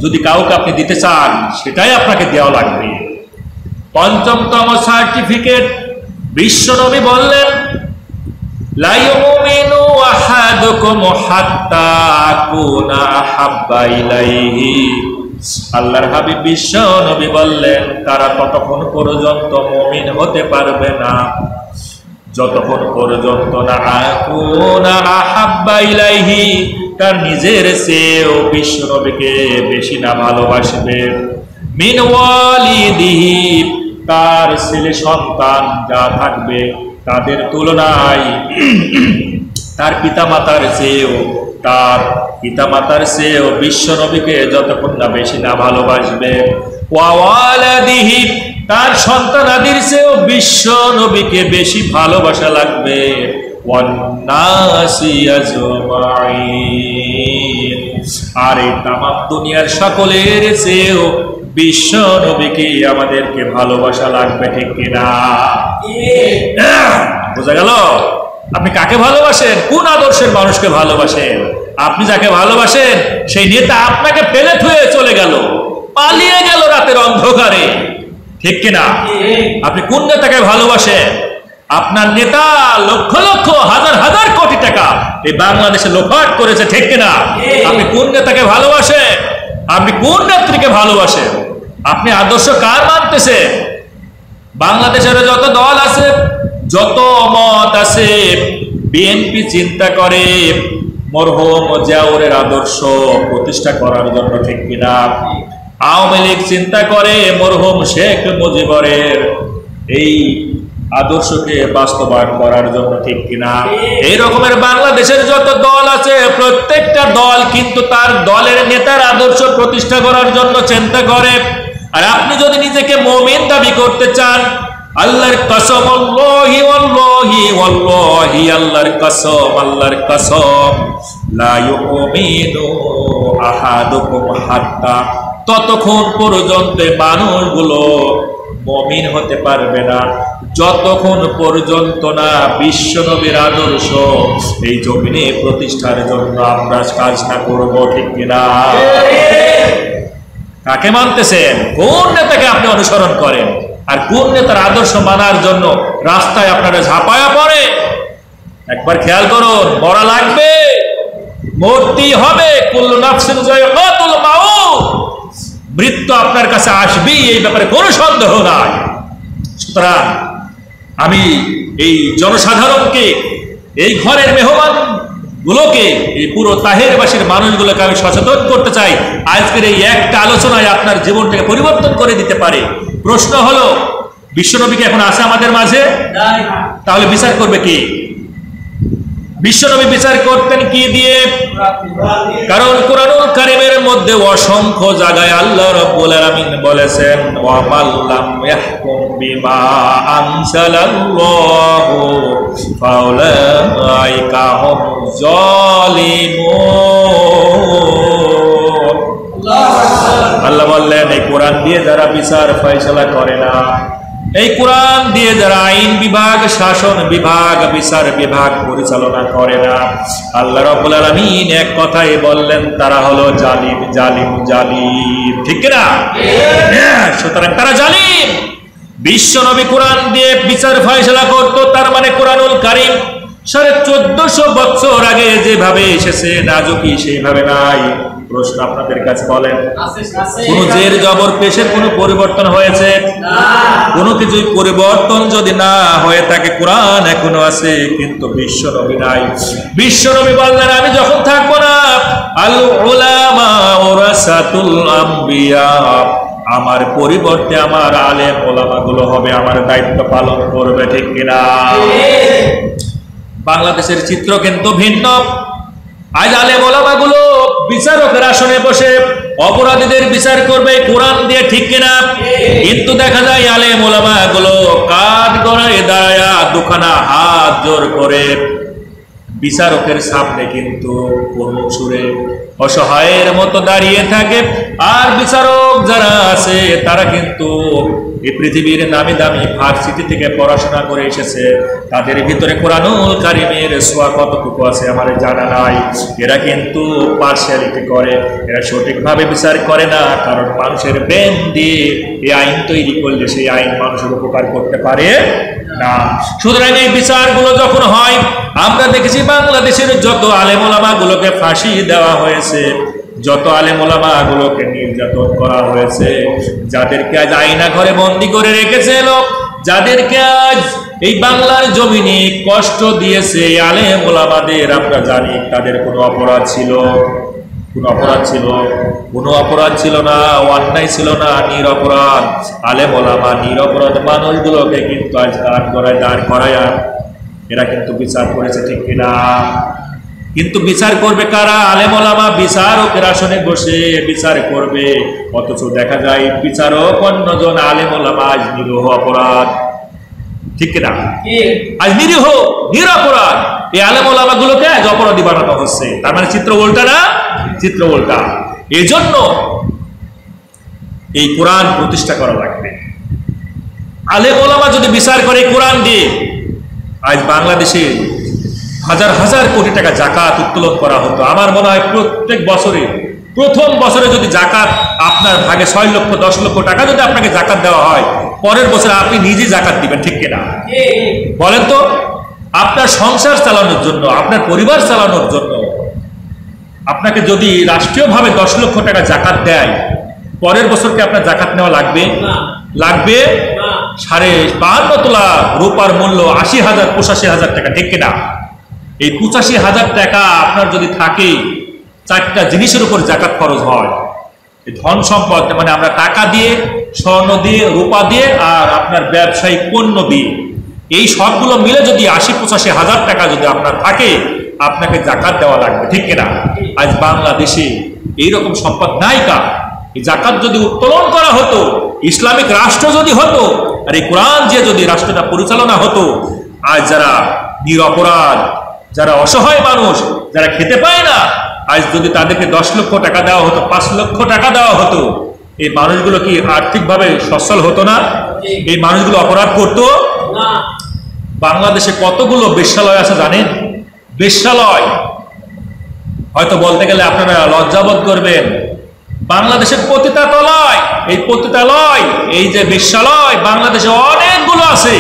যদি কাউকে আপনি দিতে চান সেটাই আপনাকে দেওয়া লাগবে। পঞ্চমতম সার্টিফিকেট, বিশ্বনবী বললেন, লা ইউমিনু আহাদুকুম হাত্তা আকুনা আহাব্বা ইলাইহি। আল্লাহর হাবিব বিশ্ব নবী বললেন, তারা ততক্ষণ পর্যন্ত মুমিন হতে পারবে না যতক্ষণ পর্যন্ত না আকুনা আহাব্বা ইলাইহি, তার নিজের চেয়েও বিশ্ব নবীকে বেশি না ভালোবাসবে, মিন ওয়ালিদিহি, তার ছেলে সন্তান যা থাকবে তাদের তুলনায়, তার পিতামাতার চেয়েও, তার পিতামাতার চেয়েও বিশ্ব নবীকে যতক্ষণ না বেশি না ভালোবাসবে, ওয়া ওয়ালাদিহি, তার সন্তানাদির চেয়েও বিশ্ব নবীকে বেশি ভালোবাসা লাগবে, ওয়ান নাসি আজমাইন, আর এই তামাম দুনিয়ার সকলের চেয়েও বিশ্ব নবীকে আমাদেরকে ভালোবাসা লাগবে, ঠিক কিনা? বোঝা গেল? আপনি কাকে ভালোবাসেন, কোন আদর্শের মানুষকে ভালোবাসেন? আপনি যাকে ভালোবাসেন সেই নেতা আপনাকে ফেলে থুয়ে চলে গেল, পালিয়ে গেল রাতের অন্ধকারে, ঠিক কিনা? আপনি কোন নেতাকে ভালোবাসেন? আপনার নেতা লক্ষ লক্ষ হাজার হাজার কোটি টাকা এই বাংলাদেশে লোপাট করেছে, ঠিক কিনা? আপনি কোন নেতাকে ভালোবাসেন? আপনি কোন নেত্রীকে ভালোবাসেন? আপনি আদর্শ কার মানতেছেন? বাংলাদেশের যত দল আছে, যত মত আছে, বিএনপি চিন্তা করে মরহুম জিয়াউরের আদর্শ প্রতিষ্ঠা করার জন্য, ঠিক কিনা? আওয়ামী লীগ চিন্তা করে মরহুম শেখ মুজিবরের এই আদর্শকে বাস্তবায়ন করার জন্য, ঠিক কিনা? এই রকমের বাংলাদেশের যত দল আছে, প্রত্যেকটা দল কিন্তু তার দলের নেতার আদর্শ প্রতিষ্ঠা করার জন্য চিন্তা করে। আর আপনি যদি নিজেকে মুমিন দাবি করতে চান, আল্লাহর কসম, আল্লাহি ওয়াল্লাহি ওয়াল্লাহি, আল্লাহর কসম, আল্লাহর কসম, লা ইউমিনু আহাদুকুম হাত্তা, ততক্ষণ পর্যন্ত মানুষগুলো মুমিন হতে পারবে না যতক্ষণ পর্যন্ত না বিশ্ব নবীর আদর্শ এই জমিনে প্রতিষ্ঠার জন্য আমরা কাজ না করব, ঠিক কিনা? কাকে মানতেছেন? কোন নেতাকে আপনি অনুসরণ করেন? আর কোন নেতার আদর্শ মানার জন্য রাস্তায় আপনারা ঝাঁপায়া পড়ে? একবার খেয়াল করুন, মরা লাগবে, মরতেই হবে, কুল্লু নাফসিন যায়িকাতুল মাউত, মৃত্যু আপনার কাছে আসবেই, এই ব্যাপারে কোনো সন্দেহ নাই। সুতরাং আমি এই জনসাধারণকে, এই ঘরের মেহমান গুলোকে, এই পুরো তাহেরবাসীর মানুষগুলোকে আমি সচেতন করতে চাই। আজকের এই একটা আলোচনায় আপনার জীবনটাকে পরিবর্তন করে দিতে পারে। প্রশ্ন হলো, বিশ্বনবীকে এখন আছে আমাদের মাঝে? তাহলে বিচার করবে কি? বিশ্বনবী বিচার করতেন কি দিয়ে? কারণ কোরআনুল কারীমের মধ্যে অসংখ্য জায়গায় আল্লাহ রাব্বুল আলামিন বলেছেন, ওয়া মাল্লাম ইয়াহকুম বিমা আনজালাল্লাহু ফাউলাইকা হুম যালিমুন। আল্লাহ বললেন, এই কোরআন দিয়ে যারা বিচার ফয়সালা করে না, এই কোরআন দিয়ে যারা আইন বিভাগ, শাসন বিভাগ, বিচার বিভাগ পরিচালনা করে না, আল্লাহ রাব্বুল আলামিন এক কথাই বললেন, তারা হলো জালিম, জালিম, জালিম, ঠিক না? সুতরাং তারা জালিম। বিশ্ব নবী কোরআন দিয়ে বিচার ফয়সালা করত, তার মানে কোরআনুল কারীম 1450 বছর আগে যেভাবে এসেছে, আজও কি সেইভাবে নাই? প্রশ্ন আপনাদের কাছে, বলেন কোন জের জবর পেশের কোনো পরিবর্তন হয়েছে? কোনো কিছুই পরিবর্তন যদি না হয়ে থাকে, কোরআন এখনো আছে কিন্তু বিশ্ব নবী নাই। বিশ্ব নবী বললেন আমি যখন থাকবো না, আল উলামা ওরাসাতুল আম্বিয়া, আমার পরিবর্তে আমার আলেম ওলামা গুলো হবে, আমার দায়িত্ব পালন করবে, ঠিক কিনা? বাংলাদেশের চিত্র কিন্তু ভিন্ন। আজ আলেম ওলামা গুলো বিচারকের আসনে বসে অপরাধীদের বিচার করবে কোরআন দিয়ে, ঠিক কিনা? কিন্তু দেখা যায় আলেম ওলামা গুলো কাঠ গড়ায় দাঁড়ায়া দুখানা হাত জোর করে বিচারকের সামনে কিন্তু কোন সুরে অসহায়ের মতো দাঁড়িয়ে থাকে। আর বিচারক যারা আছে তারা কিন্তু এই পৃথিবীর নামি দামি ভার্সিটি থেকে পড়াশোনা করে এসেছে, তাদের ভিতরে কোরআনুল কারিমের ছোঁয়া কতটুকু আছে আমার জানা নাই। এরা কিন্তু পার্সিয়ালিটি করে, এরা সঠিকভাবে বিচার করে না, কারণ মানুষের ব্রেন দিয়ে এই আইন তৈরি করলে সেই আইন মানুষের উপকার করতে পারে না। সুতরাং এই বিচারগুলো যখন হয়, আমরা দেখেছি বাংলাদেশের যত আলেম ওলামা গুলোকে ফাঁসি দেওয়া হয়েছে, যত আলেম ওলামা গুলোকে নির্যাতন করা হয়েছে, যাদেরকে আজ আয়না ঘরে বন্দি করে রেখেছে লোক, যাদেরকে আজ এই বাংলার জমিনে কষ্ট দিয়েছে আলেম ওলামাদের, আমরা জানি তাদের কোনো অপরাধ ছিল? কোন অপরাধ ছিল? কোনো অপরাধ ছিল না, অন্যায় ছিল না, নিরপরাধ আলেম ওলামা, নিরপরাধ মানুষগুলোকে কিন্তু আজ দাঁড় করায়া এরা কিন্তু বিচার করেছে, ঠিক কিনা? কিন্তু বিচার করবে কারা? আলেম ওলামা বিচারকের আসনে বসে বিচার করবে, অথচ দেখা যায় বিচারক অন্যজন, আলেম ওলামা আজ নিরীহ অপরাধ, ঠিক কিনা? আজ নিরীহ নিরপরাধ এই আলেম ওলামা গুলোকে আজ অপরাধী বানানো হচ্ছে। তার মানে চিত্র উল্টা না? চিত্র উল্টা। এই জন্য এই কোরআন প্রতিষ্ঠা করা লাগবে। আলেম ওলামা যদি বিচার করে কোরআন দিয়ে, আজ বাংলাদেশে হাজার হাজার কোটি টাকা জাকাত উত্তোলন করা হতো। আমার মনে হয় প্রত্যেক বছরে, প্রথম বছরে যদি জাকাত আপনার ভাগে 6 লক্ষ 10 লক্ষ টাকা যদি আপনাকে জাকাত দেওয়া হয়, পরের বছরে আপনি নিজে জাকাত দিবেন, ঠিক কিনা? বলেন তো, আপনার সংসার চালানোর জন্য, আপনার পরিবার চালানোর জন্য আপনাকে যদি রাষ্ট্রীয়ভাবে 10 লক্ষ টাকা জাকাত দেয়, পরের বছরকে আপনার জাকাত নেওয়া লাগবে? লাগবে। 52.5 তোলা রূপার মূল্য 80,000 85,000 টাকা, ঠিক কিনা? এই 85,000 টাকা আপনার যদি থাকে, 4টা জিনিসের উপর জাকাত খরচ হয়। এই ধন সম্পদ মানে আমরা টাকা দিয়ে, স্বর্ণ দিয়ে, রূপা দিয়ে, আর আপনার ব্যবসায়িক পণ্য দিয়ে, এই সবগুলো মিলে যদি 80-85,000 টাকা যদি আপনার থাকে, আপনাকে জাকাত দেওয়া লাগবে, ঠিক কিনা? আজ বাংলাদেশে এইরকম সম্পদ নাই। কার? এই জাকাত যদি উত্তোলন করা হতো, ইসলামিক রাষ্ট্র যদি হতো, আর এই কোরআন দিয়ে যদি রাষ্ট্রটা পরিচালনা হতো, আজ যারা নিরপরাধ, যারা অসহায় মানুষ, যারা খেতে পায় না, আজ যদি তাদেরকে 10 লক্ষ টাকা দেওয়া হতো, 5 লক্ষ টাকা দেওয়া হতো, এই মানুষগুলো কি আর্থিকভাবে সচ্ছল হতো না? এই মানুষগুলো অপরাধ করতো না। বাংলাদেশে কতগুলো বেশ্যালয় আছে জানেন? বেশ্যালয়, হয়তো বলতে গেলে আপনারা লজ্জাবোধ করবেন, বাংলাদেশের পতিতালয়, এই পতিতালয়, এই যে বেশ্যালয় বাংলাদেশে অনেকগুলো আছে।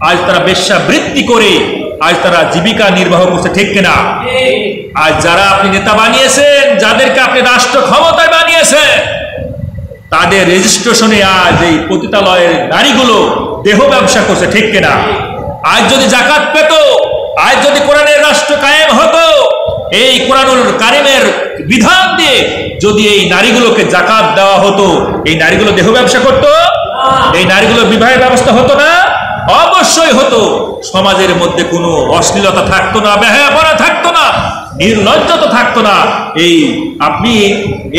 আজ তারা বেশ্যাবৃত্তি করে আজ তারা জীবিকা নির্বাহ করছে, ঠিক কিনা? আজ যারা আপনি নেতা বানিয়েছেন, যাদেরকে আপনি রাষ্ট্র ক্ষমতায় বানিয়েছেন, তাদের রেজিস্ট্রেশনে আজ এই পতিতালয়ের নারীগুলো দেহ ব্যবসা করছে, ঠিক কিনা? আজ যদি জাকাত পেত, আজ যদি কোরআনের রাষ্ট্র কায়েম হতো, এই কোরআনুল কারিমের বিধান দিয়ে যদি এই নারীগুলোকে জাকাত দেওয়া হতো, এই নারীগুলো দেহ ব্যবসা করতো? এই নারীগুলো বিবাহের ব্যবস্থা হতো না? অবশ্যই হতো। সমাজের মধ্যে কোনো অশ্লীলতা থাকতো না, বেহায়াপনা থাকতো না, নির্লজ্জতা থাকতো না। এই আপনি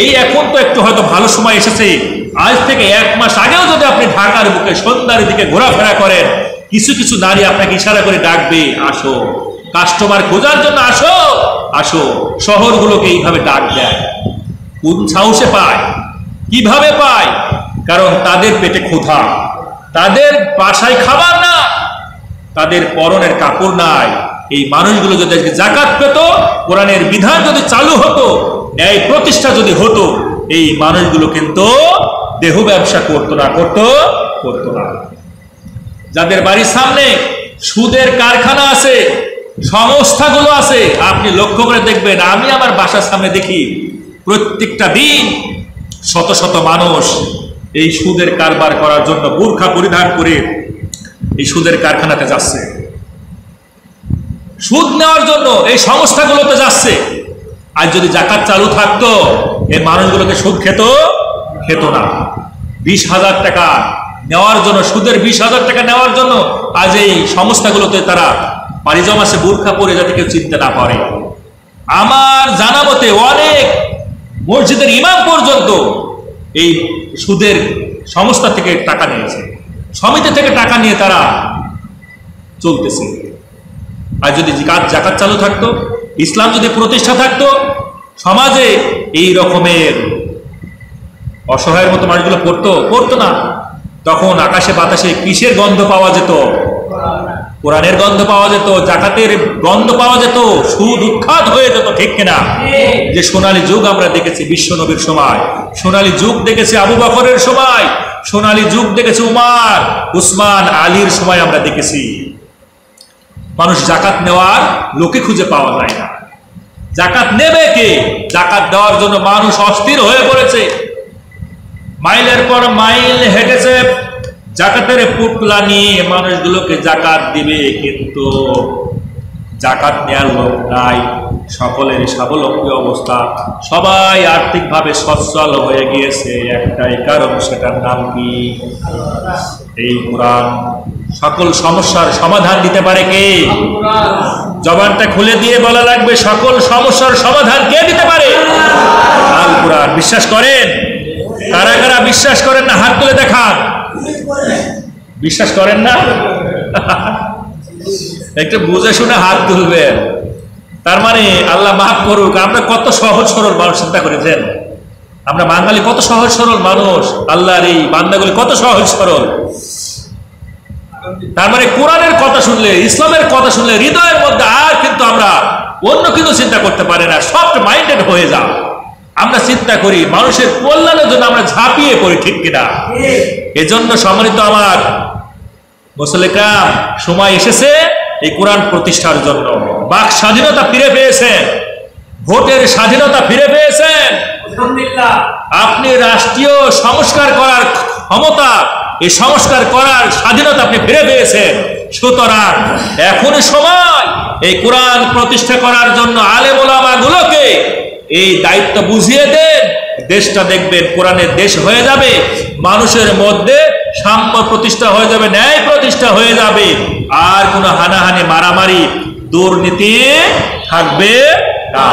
এই এখন তো একটু হয়তো ভালো সময় এসেছে, আজ থেকে 1 মাস আগেও যদি আপনি ঢাকার বুকে সন্ধ্যার দিকে ঘোরাফেরা করেন, কিছু কিছু নারী আপনাকে ইশারা করে ডাকবে, আসো, কাস্টমার খোঁজার জন্য আসো, আসো। শহরগুলোকে এইভাবে ডাক দেয়। কোন সাহসে পায়? কিভাবে পায়? কারণ তাদের পেটে ক্ষুধা, তাদের বাসায় খাবার না, তাদের পরনের কাপড় নাই। এই মানুষগুলো যদি জাকাত পেত, কোরআনের বিধান যদি চালু হতো, ন্যায় প্রতিষ্ঠা যদি হতো, এই মানুষগুলো কিন্তু দেহ ব্যবসা করতো না, করতো না। যাদের বাড়ির সামনে সুদের কারখানা আছে, সংস্থাগুলো আছে, আপনি লক্ষ্য করে দেখবেন, আমি আমার বাসার সামনে দেখি প্রত্যেকটা দিন শত শত মানুষ এই সুদের কারবার করার জন্য বোরখা পরিধান করে এই সুদের কারখানাতে যাচ্ছে, সুদ নেওয়ার জন্য এই সংস্থাগুলোতে যাচ্ছে। আর যদি জাকাত চালু থাকতো এই মানুষগুলোকে সুদ খেত না। 20,000 টাকা নেওয়ার জন্য, সুদের 20,000 টাকা নেওয়ার জন্য আজ এই সংস্থাগুলোতে তারা পাড়ি জমাচ্ছে বোরখা পরে, যাতে কেউ চিনতে না পারে। আমার জানা মতে অনেক মসজিদের ইমাম পর্যন্ত এই সুদের সংস্থা থেকে টাকা নিয়েছে, সমিতি থেকে টাকা নিয়ে তারা চলতেছে। আর যদি জাকাত চালু থাকতো, ইসলাম যদি প্রতিষ্ঠা থাকতো, সমাজে এই রকমের অসহায়ের মতো মানুষগুলো পড়তো না। তখন আকাশে বাতাসে কিসের গন্ধ পাওয়া যেত? কোরআনের গন্ধ পাওয়া যেত, জাকাতের গন্ধ পাওয়া যেত, সুদ উৎখাত হয়ে যেত। ঠিক কিনা? যে সোনালী যুগ আমরা দেখেছি বিশ্ব নবীর সময়, সোনালী যুগ দেখেছি আবু বকরের সময়, সোনালী যুগ দেখেছি উমার, উসমান, আলীর সময় আমরা দেখেছি। মানুষ জাকাত নেওয়ার লোকে খুঁজে পাওয়া যায় না। জাকাত নেবে কে? জাকাত দেওয়ার জন্য মানুষ অস্থির হয়ে পড়েছে, মাইলের পর মাইল হেঁটেছে জাকাতের পুটলা নিয়ে মানুষগুলোকে জাকাত দিবে, কিন্তু জাকাত নেওয়ার লোক নাই। সকলের স্বাবলম্বী অবস্থা, সবাই আর্থিকভাবে সচ্ছল হয়ে গিয়েছে। একটাই কারণ, সেটার নাম কি? এই কোরআন। সকল সমস্যার সমাধান দিতে পারে কে? জবানটা খুলে দিয়ে বলা লাগবে, সকল সমস্যার সমাধান কে দিতে পারে? আল কোরআন। বিশ্বাস করেন? কারা কারা বিশ্বাস করেন না? হাত তুলে দেখান। বিশ্বাস করেন না? একটু বুঝে শুনে হাত তুলবেন। তার মানে আল্লাহ মাফ করুক, আমরা কত সহজ সরল মানুষ, চিন্তা করেছেন? আমরা বাঙালি কত সহজ সরল মানুষ, আল্লাহর এই বান্দাগুলি কত সহজ সরল। তার মানে কোরআনের কথা শুনলে, ইসলামের কথা শুনলে হৃদয়ের মধ্যে আর কিন্তু আমরা অন্য কিছু চিন্তা করতে পারি না, সফট মাইন্ডেড হয়ে যাও। আমরা চিন্তা করি মানুষের কল্যাণের জন্য, আমরা ঝাঁপিয়ে পড়ি। ঠিক কিনা? এজন্য সম্মানিত আমার মুসলিম, সময় এসেছে এই কোরআন প্রতিষ্ঠার জন্য। বাক স্বাধীনতা ফিরে পেয়েছেন, ভোটের স্বাধীনতা ফিরে পেয়েছেন, আপনি রাষ্ট্রীয় সংস্কার করার ক্ষমতা, এই সংস্কার করার স্বাধীনতা আপনি ফিরে পেয়েছেন। সুতরাং এখন সময় এই কোরআন প্রতিষ্ঠা করার জন্য আলেম ওলামা গুলোকে এই দায়িত্ব বুঝিয়ে দেন। দেশটা দেখবেন কোরআনের দেশ হয়ে যাবে, মানুষের মধ্যে সাম্য প্রতিষ্ঠা হয়ে যাবে, ন্যায় প্রতিষ্ঠা হয়ে যাবে, আর কোনো হানাহানি, মারামারি, দুর্নীতি থাকবে না।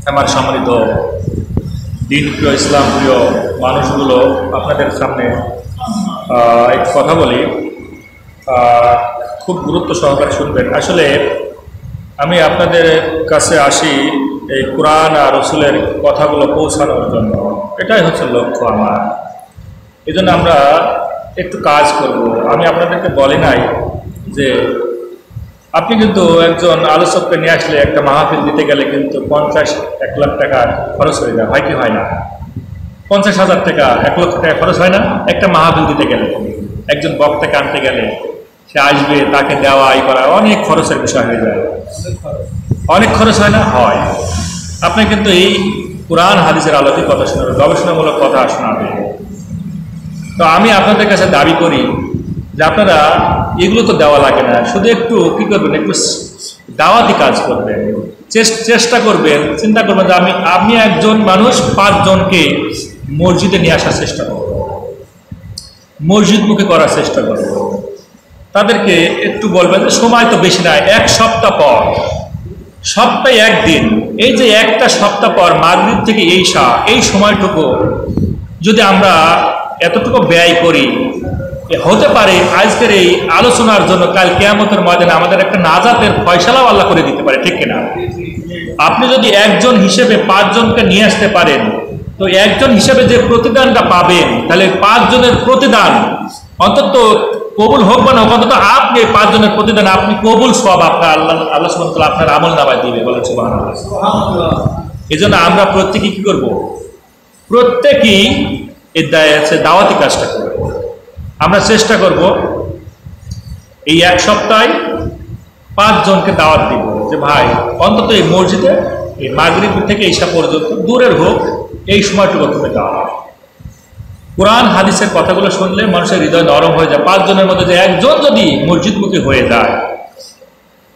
আমার সম্মানিত দিন প্রিয় ইসলাম প্রিয় মানুষগুলো, আপনাদের সামনে একটু কথা বলি, খুব গুরুত্ব সহকারে শুনবেন। আসলে আমি আপনাদের কাছে আসি এই কোরআন আর রসুলের কথাগুলো পৌঁছানোর জন্য, এটাই হচ্ছে লক্ষ্য আমার। এই জন্য আমরা একটু কাজ করব। আমি আপনাদেরকে বলি নাই যে আপনি কিন্তু একজন আলোচককে নিয়ে আসলে একটা মাহফিল দিতে গেলে কিন্তু 50-1 লাখ টাকা খরচ হয়ে যায়, হয় কি হয় না? 50,000 টাকা 1 লক্ষ টাকা খরচ হয় না একটা মাহফিল দিতে গেলে? একজন বক্তাকে আনতে গেলে সে আসবে, তাকে দেওয়া এই করা অনেক খরচের বিষয় হয়ে যায়। অনেক খরচ হয় না? হয়। আপনি কিন্তু এই কোরআন হাদিসের আলোকে কথা শোনাবেন, গবেষণামূলক কথা শোনাবেন। তো আমি আপনাদের কাছে দাবি করি যে আপনারা এগুলো তো দেওয়া লাগে না, শুধু একটু কী করবেন, একটু দাওয়াতি কাজ করবেন, চেষ্টা করবেন, চিন্তা করবেন যে আপনি একজন মানুষ 5 জনকে মসজিদে নিয়ে আসার চেষ্টা করব, মসজিদমুখী করার চেষ্টা করব। তাদেরকে একটু বলবেন যে সময় তো বেশি নাই, 1 সপ্তাহ পর, সপ্তাহে 1 দিন, এই যে একটা সপ্তাহ পর মাগরিব থেকে এই সময়টুকু যদি আমরা এতটুকু ব্যয় করি, হতে পারে আজকের এই আলোচনার জন্য কাল কিয়ামতের ময়দানে আমাদের একটা নাজাতের ফয়সালাও আল্লাহ করে দিতে পারে, ঠিক কিনা? আপনি যদি একজন হিসেবে 5 জনকে নিয়ে আসতে পারেন, তো একজন হিসেবে যে প্রতিদানটা পাবেন, তাহলে 5 জনের প্রতিদান অন্তত কবুল হোক বা না হোক, অন্তত আপনি 5 জনের প্রতিদান আপনি কবুল সব আপনার আল্লাহ সুবহানাহু ওয়া তাআলা আপনার আমল নামায় দিবে, বলেন সুবহানাল্লাহ। এই জন্য আমরা প্রত্যেকে কি করব? প্রত্যেকেই এই দাওয়াতি কাজটা করব। আমরা চেষ্টা করব এই 1 সপ্তাহে 5 জনকে দাওয়াত দিব যে ভাই অন্তত এই মসজিদে এই মাগরিব থেকে ঈশা পর্যন্ত, দূরের হোক, এই সময়টুকু তুমি দাও। কোরআন হাদিসের কথাগুলো শুনলে মানুষের হৃদয় নরম হয়ে যায়। 5 জনের মধ্যে যে একজন যদি মসজিদমুখী হয়ে যায়,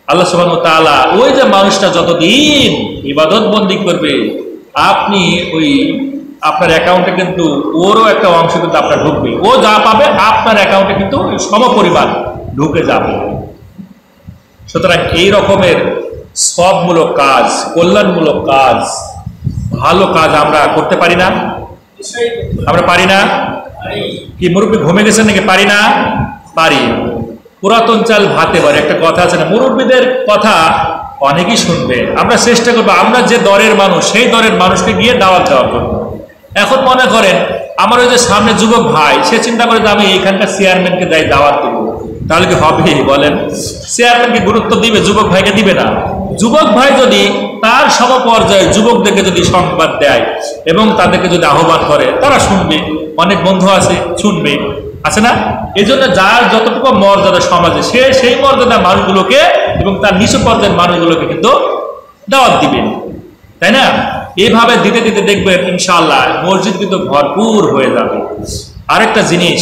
আল্লাহ সুবহানাহু ওয়া তাআলা ওই যে মানুষটা যতদিন ইবাদত বন্দি করবে, আপনি ওই আপনার অ্যাকাউন্টে কিন্তু ওরও একটা অংশ কিন্তু আপনার ঢুকবে, ও যা পাবে আপনার অ্যাকাউন্টে কিন্তু সমপরিমাণ ঢুকে যাবে। সুতরাং এই রকমের সবমূলক কাজ, কল্যাণমূলক কাজ, ভালো কাজ আমরা করতে পারি না? আমরা পারি না? কি মুরব্বী ঘুমে গেছেন নাকি? পারি না? পারি। পুরাতন চাল ভাতে পারে, একটা কথা আছে না? মুরব্বীদের কথা অনেকেই শুনবে। আমরা চেষ্টা করবো আমরা যে দরের মানুষ, সেই দরের মানুষকে গিয়ে দাওয়াত দেওয়ার জন্য। এখন মনে করেন আমার ওই যে সামনে যুবক ভাই, সে চিন্তা করে যে আমি এইখানকার চেয়ারম্যানকে যাই দাওয়াত দেবো, তাহলে কি হবে? বলেন, চেয়ারম্যানকে গুরুত্ব দিবে, যুবক ভাইকে দিবে না? যুবক ভাই যদি তার সমপর্যায়ে যুবকদেরকে যদি সংবাদ দেয় এবং তাদেরকে যদি আহ্বান করে, তারা শুনবে। অনেক বন্ধু আছে, শুনবে, আছে না? এই জন্য যার যতটুকু মর্যাদা সমাজে, সে সেই মর্যাদা মানুষগুলোকে এবং তার নিচু পর্যায়ের মানুষগুলোকে কিন্তু দাওয়াত দিবে, তাই না? এইভাবে দিতে দিতে দেখবেন ইনশাআল্লাহ মসজিদ কিন্তু ভরপুর হয়ে যাবে। আরেকটা জিনিস,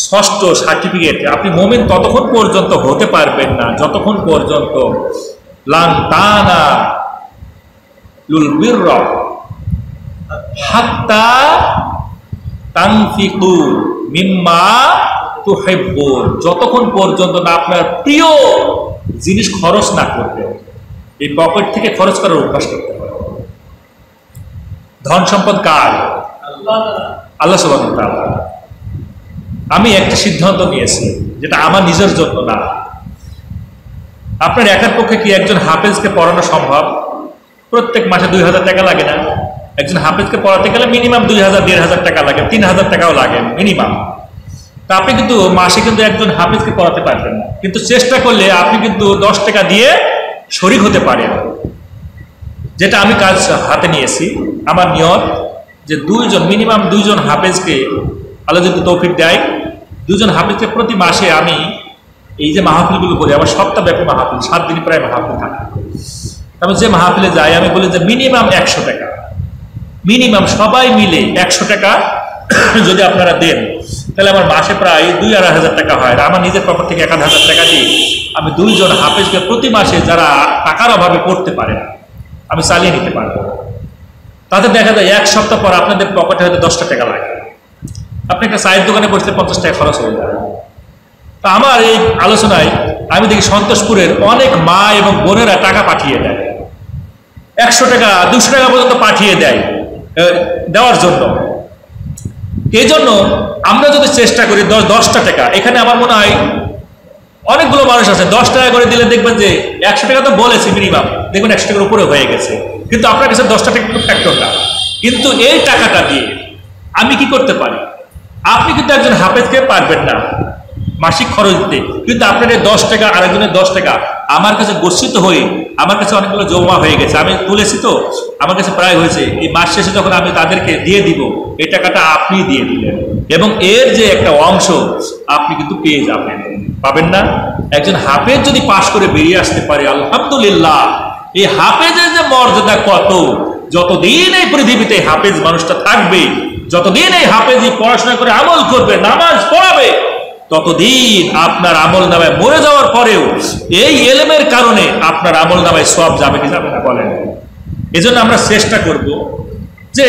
6ষ্ঠ সার্টিফিকেট, আপনি মুমিন ততক্ষণ পর্যন্ত হতে পারবেন না যতক্ষণ পর্যন্ত লান তানালুল বিররা হাত্তা তানফিকু মিম্মা তুহিব্বুন, যতক্ষণ পর্যন্ত না আপনার প্রিয় জিনিস খরচ না করবেন। এই পকেট থেকে খরচ করার অভ্যাস করতে হবে। ধন সম্পদ কার? আল্লাহ সুবহানাহু ওয়া তাআলা। আমি একটা সিদ্ধান্ত নিয়েছি, যেটা আমার নিজের জন্য না। আপনার একার পক্ষে কি একজন হাফেজকে পড়ানো সম্ভব? প্রত্যেক মাসে 2,000 টাকা লাগে না? একজন হাফেজকে পড়াতে গেলে মিনিমাম 2,000-1,500 টাকা লাগে, 3,000 টাকাও লাগে মিনিমাম। তা আপনি কিন্তু মাসে কিন্তু একজন হাফেজকে পড়াতে পারবেন না, কিন্তু চেষ্টা করলে আপনি কিন্তু 10 টাকা দিয়ে শরীক হতে পারেন। যেটা আমি কাজ হাতে নিয়েছি, আমার নিয়ত যে মিনিমাম 2 জন হাফেজকে আল্লাহ যদি তৌফিক দেয়, 2 জন হাফেজকে প্রতি মাসে আমি এই যে মাহফিলগুলো করি, আমার সপ্তাহব্যাপী মাহফিল, 7 দিন প্রায় মাহফিল থাকে। আমি যে মাহফিলে যাই আমি বলি যে মিনিমাম 100 টাকা, মিনিমাম সবাই মিলে 100 টাকা যদি আপনারা দেন, তাহলে আমার মাসে প্রায় 2,500 টাকা হয়। আর আমার নিজের পকেট থেকে 1,000 টাকা দিই আমি 2 জন হাফেজকে প্রতি মাসে, যারা টাকার অভাবে পড়তে পারে না, আমি চালিয়ে নিতে পারবো। তাতে দেখা যায় 1 সপ্তাহ পর আপনাদের পকেটে হয়তো 10টা টাকা লাগে। আপনি একটা চায়ের দোকানে বসলে 50 টাকা খরচ হয়ে যায়। তা আমার এই আলোচনায় আমি দেখি সন্তোষপুরের অনেক মা এবং বোনেরা টাকা পাঠিয়ে দেয়। 100 টাকা 200 টাকা পর্যন্ত পাঠিয়ে দেয় দেওয়ার জন্য। এই জন্য আমরা যদি চেষ্টা করি 10টা টাকা, এখানে আমার মনে হয় অনেকগুলো মানুষ আছে 10 টাকা করে দিলে দেখবেন যে 100 টাকা তো বলেছি মিনিমাম, দেখবেন 100 টাকার উপরে হয়ে গেছে, কিন্তু আপনার কাছে 10টা টাকা একটু ফ্যাক্টর না। কিন্তু এই টাকাটা দিয়ে আমি কি করতে পারি? আপনি কিন্তু একজন হাফেজকে পারবেন না মাসিক খরচ দিতে, কিন্তু আপনার এই 10 টাকা আরেকজনের 10 টাকা আমার কাছে গচ্ছিত হয়ে আমার কাছে অনেকগুলো জমা হয়ে গেছে, আমি তুলেছি তো আমার কাছে প্রায় হয়েছে। এই মাস শেষে যখন আমি তাদেরকে দিয়ে দিব, এই টাকাটা আপনি দিয়ে দিলেন এবং এর যে একটা অংশ আপনি কিন্তু পেয়ে যাবেন, পাবেন না? একজন হাফেজ যদি পাশ করে বেরিয়ে আসতে পারে, আলহামদুলিল্লাহ। এই হাফেজের যে মর্যাদা কত, যতদিন এই পৃথিবীতে হাফেজ মানুষটা থাকবে, যতদিন এই হাফেজি পড়াশোনা করে আমল করবে, নামাজ পড়াবে, ততদিন আপনার আমল নামায় মরে যাওয়ার পরেও এই এলেমের কারণে আপনার আমল নামায় সওয়াব যাবে কি যাবে না বলেন? এজন্য আমরা চেষ্টা করব যে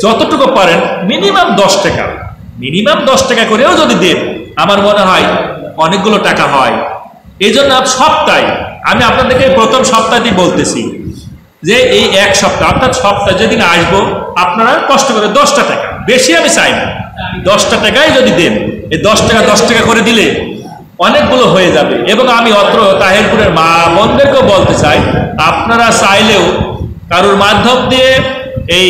যতটুকু পারেন মিনিমাম 10 টাকা, মিনিমাম 10 টাকা করেও যদি দেন, আমার মনে হয় অনেকগুলো টাকা হয়। এই জন্য সপ্তাহে আমি আপনাদেরকে প্রথম সপ্তাহতেই বলতেছি যে এই 1 সপ্তাহ অর্থাৎ সপ্তাহে যেদিন আসবো আপনারা কষ্ট করে 10টা টাকা, বেশি আমি চাই না, 10টা টাকাই যদি দেন, এই 10 টাকা করে দিলে অনেকগুলো হয়ে যাবে। এবং আমি অত্র তাহিরপুরের মা বোনদেরকেও বলতে চাই, আপনারা চাইলেও কারোর মাধ্যম দিয়ে এই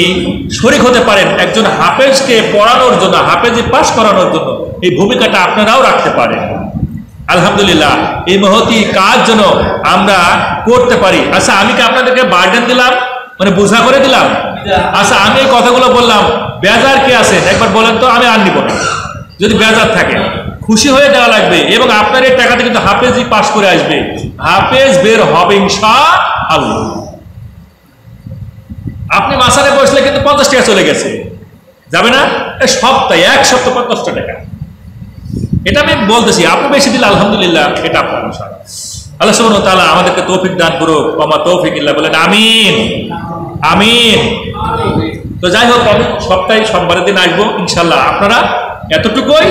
শরীক হতে পারেন একজন হাফেজকে পড়ানোর জন্য, হাফেজি পাস করানোর জন্য এই ভূমিকাটা আপনারাও রাখতে পারেন। আলহামদুলিল্লাহ, এই মহতি কাজ যেন আমরা করতে পারি। আচ্ছা, আমি কি আপনাদেরকে বার্ডেন দিলাম, মানে বোঝা করে দিলাম? আচ্ছা, আমি এই কথাগুলো বললাম, বেজার কে আছে একবার বলেন তো, আমি আর নিব না। যদি বেজার থাকে খুশি হয়ে দেওয়া লাগবে, এবং আপনার এই টাকাতে কিন্তু হাফেজি পাস করে আসবে, হাফেজ বের হবে ইনশাআল্লাহ। আপনি মাসালে বসলে কিন্তু 50 টাকা চলে গেছে, যাবে না? সপ্তাহে 1 সপ্তাহ 50টা টাকা, এটা আমি বলতেছি। আপনি বেশি দিলে আলহামদুলিল্লাহ, এটা আপনার অনুসার। আল্লাহ সুবহানাহু ওয়া তাআলা আমাদেরকে তৌফিক দান করুক। ওয়া তৌফিক ইল্লা বলেন আমিন আমিন। তো যাই হোক, আমি সপ্তাহে সোমবারের দিন আসবো ইনশাল্লাহ। আপনারা এতটুকুই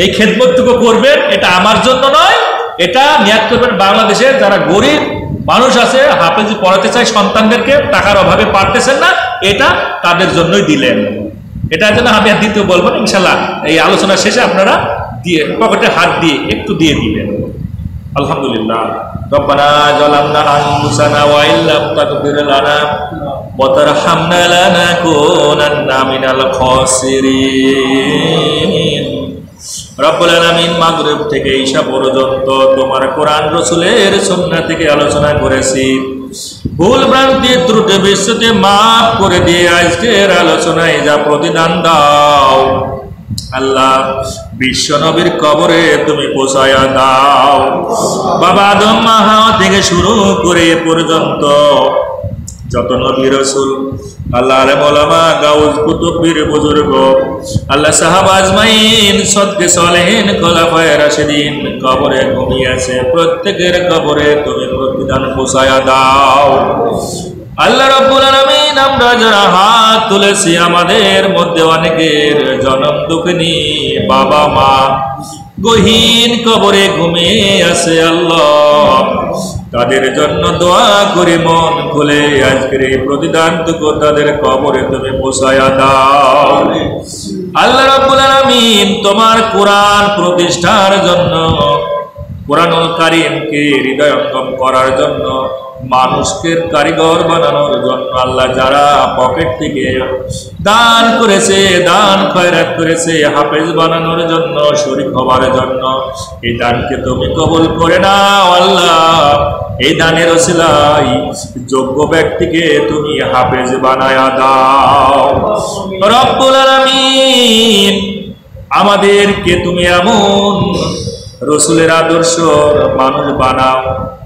এই খেদমতটুকু করবেন, এটা আমার জন্য নয়, এটা নিয়াত করবেন বাংলাদেশের যারা গরিব মানুষ আছে, হাফেজি পড়াতে চায় সন্তানদেরকে, টাকার অভাবে পারতেছেন না, এটা তাদের জন্যই দিলেন। এটার জন্য আমি আর দ্বিতীয় বলবো না, ইনশাল্লাহ এই আলোচনা শেষে আপনারা দিয়ে পকেটে হাত দিয়ে একটু দিয়ে দিবেন। আলহামদুলিল্লাহ। রব্বানা যালামনা আনফুসানা ওয়া ইল্লাম তাগফির লানা ওয়া তারহামনা লানাকুনান্না মিনাল খাসিরিন। রব্বুল আলামিন, মাগরিব থেকে ঈশা পর্যন্ত তোমার কোরআন রাসূলের সুন্নাহ থেকে আলোচনা করেছি। ভুল ভ্রান্তি ত্রুটি বিচ্যুতি মাফ করে দিয়ে আজকের আলোচনায় যা প্রতিদান দাও আল্লাহ, বিশ্ব নবীর কবরে তুমি পৌঁছায়া দাও। বাবা আদম হাওয়া থেকে শুরু করে এ পর্যন্ত যত নবী রাসূল, আল্লাহ আলেম ওলামা, গাউজ, কুতুব, পীর বুজুর্গ, আল্লাহ সাহাবা আজমাইন, সদকে সালেহিন, খোলাফায়ে রাশিদিন কবরে ঘুমিয়ে আছে, প্রত্যেকের কবরে তুমি প্রতিদান পৌঁছায়া দাও। আল্লাহ রাব্বুল আলামিন, আমরা যারা হাত তুলেছি আমাদের মধ্যে অনেকের জনম দুঃখিনী বাবা মা গহীন কবরে ঘুমিয়ে আছে, আল্লাহ তাদের জন্য দোয়া করে মন খুলে আজকের এই প্রতিদানটুকু তাদের কবরে তুমি পৌঁছায়া দাও। আল্লাহ রাব্বুল আলামিন, তোমার কোরআন প্রতিষ্ঠার জন্য, কোরআনুল কারীমকে হৃদয়ঙ্গম করার জন্য, মানুষকে কারিগর বানানোর জন্য আল্লাহ যারা পকেট থেকে দান করেছে, দান খয়রাত করেছে হাফেজ বানানোর জন্য, শরীক হবার জন্য, এই দানকে তুমি কবুল করে নাও আল্লাহ। এই দানের ওসিলায় যোগ্য ব্যক্তিকে তুমি হাফেজ বানায়া দাও। রব্বুল আলামিন, আমাদেরকে তুমি এমন রসুলের আদর্শ মানুষ বানাও,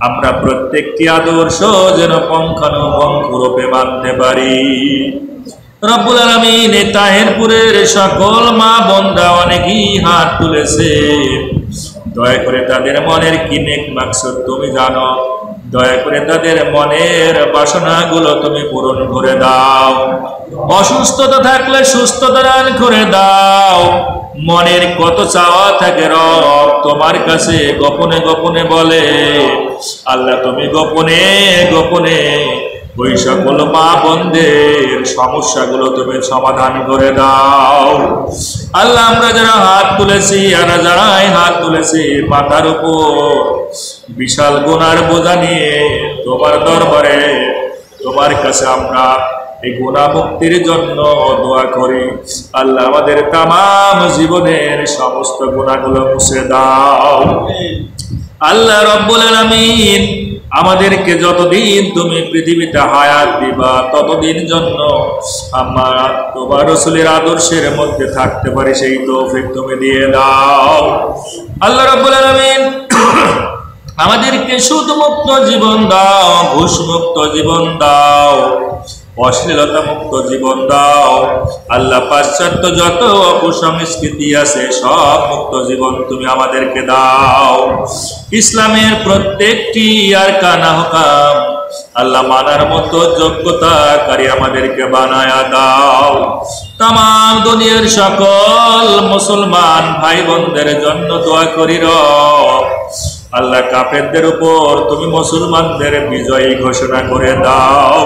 আমরা প্রত্যেকটি আদর্শ যেন পুঙ্খানুপুঙ্খরূপে মানতে পারি। রব্বুল আলামিন, এই তাহিরপুরের সকল মা বোনরা অনেকেই হাত তুলেছে, দয়া করে তাদের মনের কি নেক মাকসুদ তুমি জানো, দয়া করে তাদের মনের বাসনাগুলো তুমি পূরণ করে দাও। অসুস্থতা থাকলে সুস্থতা দান করে দাও। মনের কত চাওয়া থাকে রব তোমার কাছে গোপনে গোপনে বলে, আল্লাহ তুমি গোপনে গোপনে ওই সকল মা বোনদের সমস্যাগুলো তুমি সমাধান করে দাও। আল্লাহ আমরা যারা হাত তুলেছি আর যারাই হাত তুলেছি মাথার উপর বিশাল গুনার বোঝা নিয়ে তোমার দরবারে তোমার কাছে আমরা এই গুনাহ মুক্তির জন্য দোয়া করি। আল্লাহ আমাদের তামাম জীবনের সমস্ত গুনাহগুলো মুছে দাও। আল্লাহ রব্বুল আলামিন আমাদেরকে যতদিন তুমি পৃথিবীতে হায়াত দিবা ততদিন জন্য আমরা তোমার রাসূলের আদর্শের মধ্যে থাকতে পারি সেই তৌফিক তুমি দিয়ে দাও। আল্লাহ রব্বুল আলামিন আমাদেরকে সুদমুক্ত জীবন দাও, ঘুষমুক্ত জীবন দাও, অশ্লীলতা মুক্ত জীবন দাও। আল্লাহ পাশ্চাত্য যত অপসংস্কৃতি আছে সব মুক্ত জীবন তুমি আমাদেরকে দাও। ইসলামের প্রত্যেকটি আর কানা হকাম আল্লাহ মানার মতো যোগ্যতাকারী আমাদেরকে বানায়া দাও। তামাম দুনিয়ার সকল মুসলমান ভাই বোনদের জন্য দোয়া করি রব। আল্লাহ কাফেরদের উপর তুমি মুসলমানদের বিজয়ী ঘোষণা করে দাও।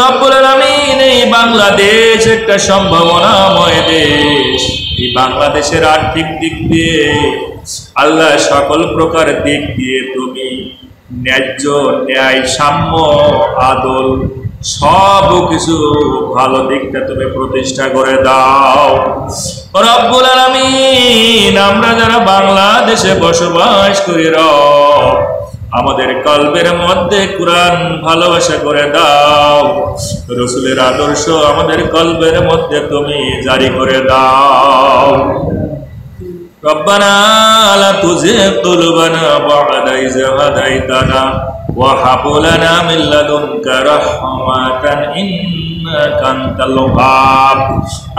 রব্বুল আলামিন এই বাংলাদেশ একটা সম্ভাবনাময় দেশ। এই বাংলাদেশের আর্থিক দিক দিয়ে আল্লাহ সকল প্রকার দিক দিয়ে তুমি ন্যায্য ন্যায় সাম্য আদল সব কিছু ভালো দিকটা তুমি প্রতিষ্ঠা করে দাও। রব্বুল আলামিন আমরা যারা বাংলাদেশে বসবাস করি রব আমাদের কলবের মধ্যে কুরআন ভালোবাসা করে দাও। রাসূলের আদর্শ আমাদের কলবের মধ্যে তুমি জারি করে দাও। রব্বানা লা তুযিগ কুলুবানা বা'দা ইয হাদাইতানা ওয়া হাব লানা মিন লাদুনকা রাহমাতান ইন্নাকা আনতাল ওয়াহ্হাব।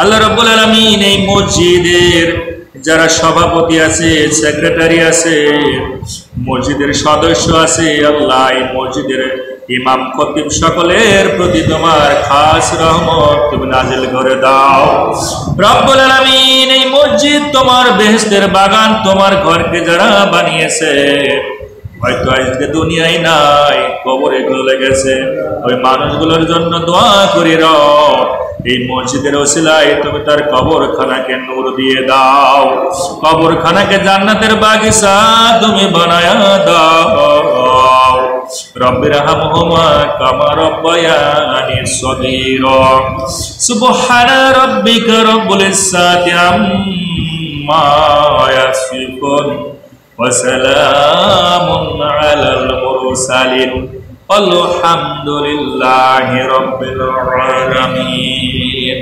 আল্লাহ রাব্বুল আলামিন এই মসজিদের যারা সভাপতি আছে, সেক্রেটারি আছে, মসজিদের সদস্য আছে, আল্লাহ এই মসজিদের ইমাম খতিব সকলের প্রতি তোমার খাস রহমত তুমি নাজিল করে দাও। রব্বুল আলামিন এই মসজিদ তোমার বেহেশতের বাগান, তোমার ঘরকে যারা বানিয়েছে হয়তো আজকে দুনিয়ায় নাই, কবরে চলে গেছে, ওই মানুষগুলোর জন্য দোয়া করি রব এই মসজিদের ওসিলায় তুমি তার কবরখানাকে নূর দিয়ে দাও, কবরখানাকে জান্নাতের বাগিচা তুমি বানায়া দাও। রব্বিরহামহুমা কামা রব্বায়ানি সগীরা। সুবহানা রাব্বিকা রাব্বিল ইজ্জাতি আম্মা ইয়াসিফুন ওয়া সালামুন আলাল মুরসালিন আলহামদুলিল্লাহি রাব্বিল আলামিন।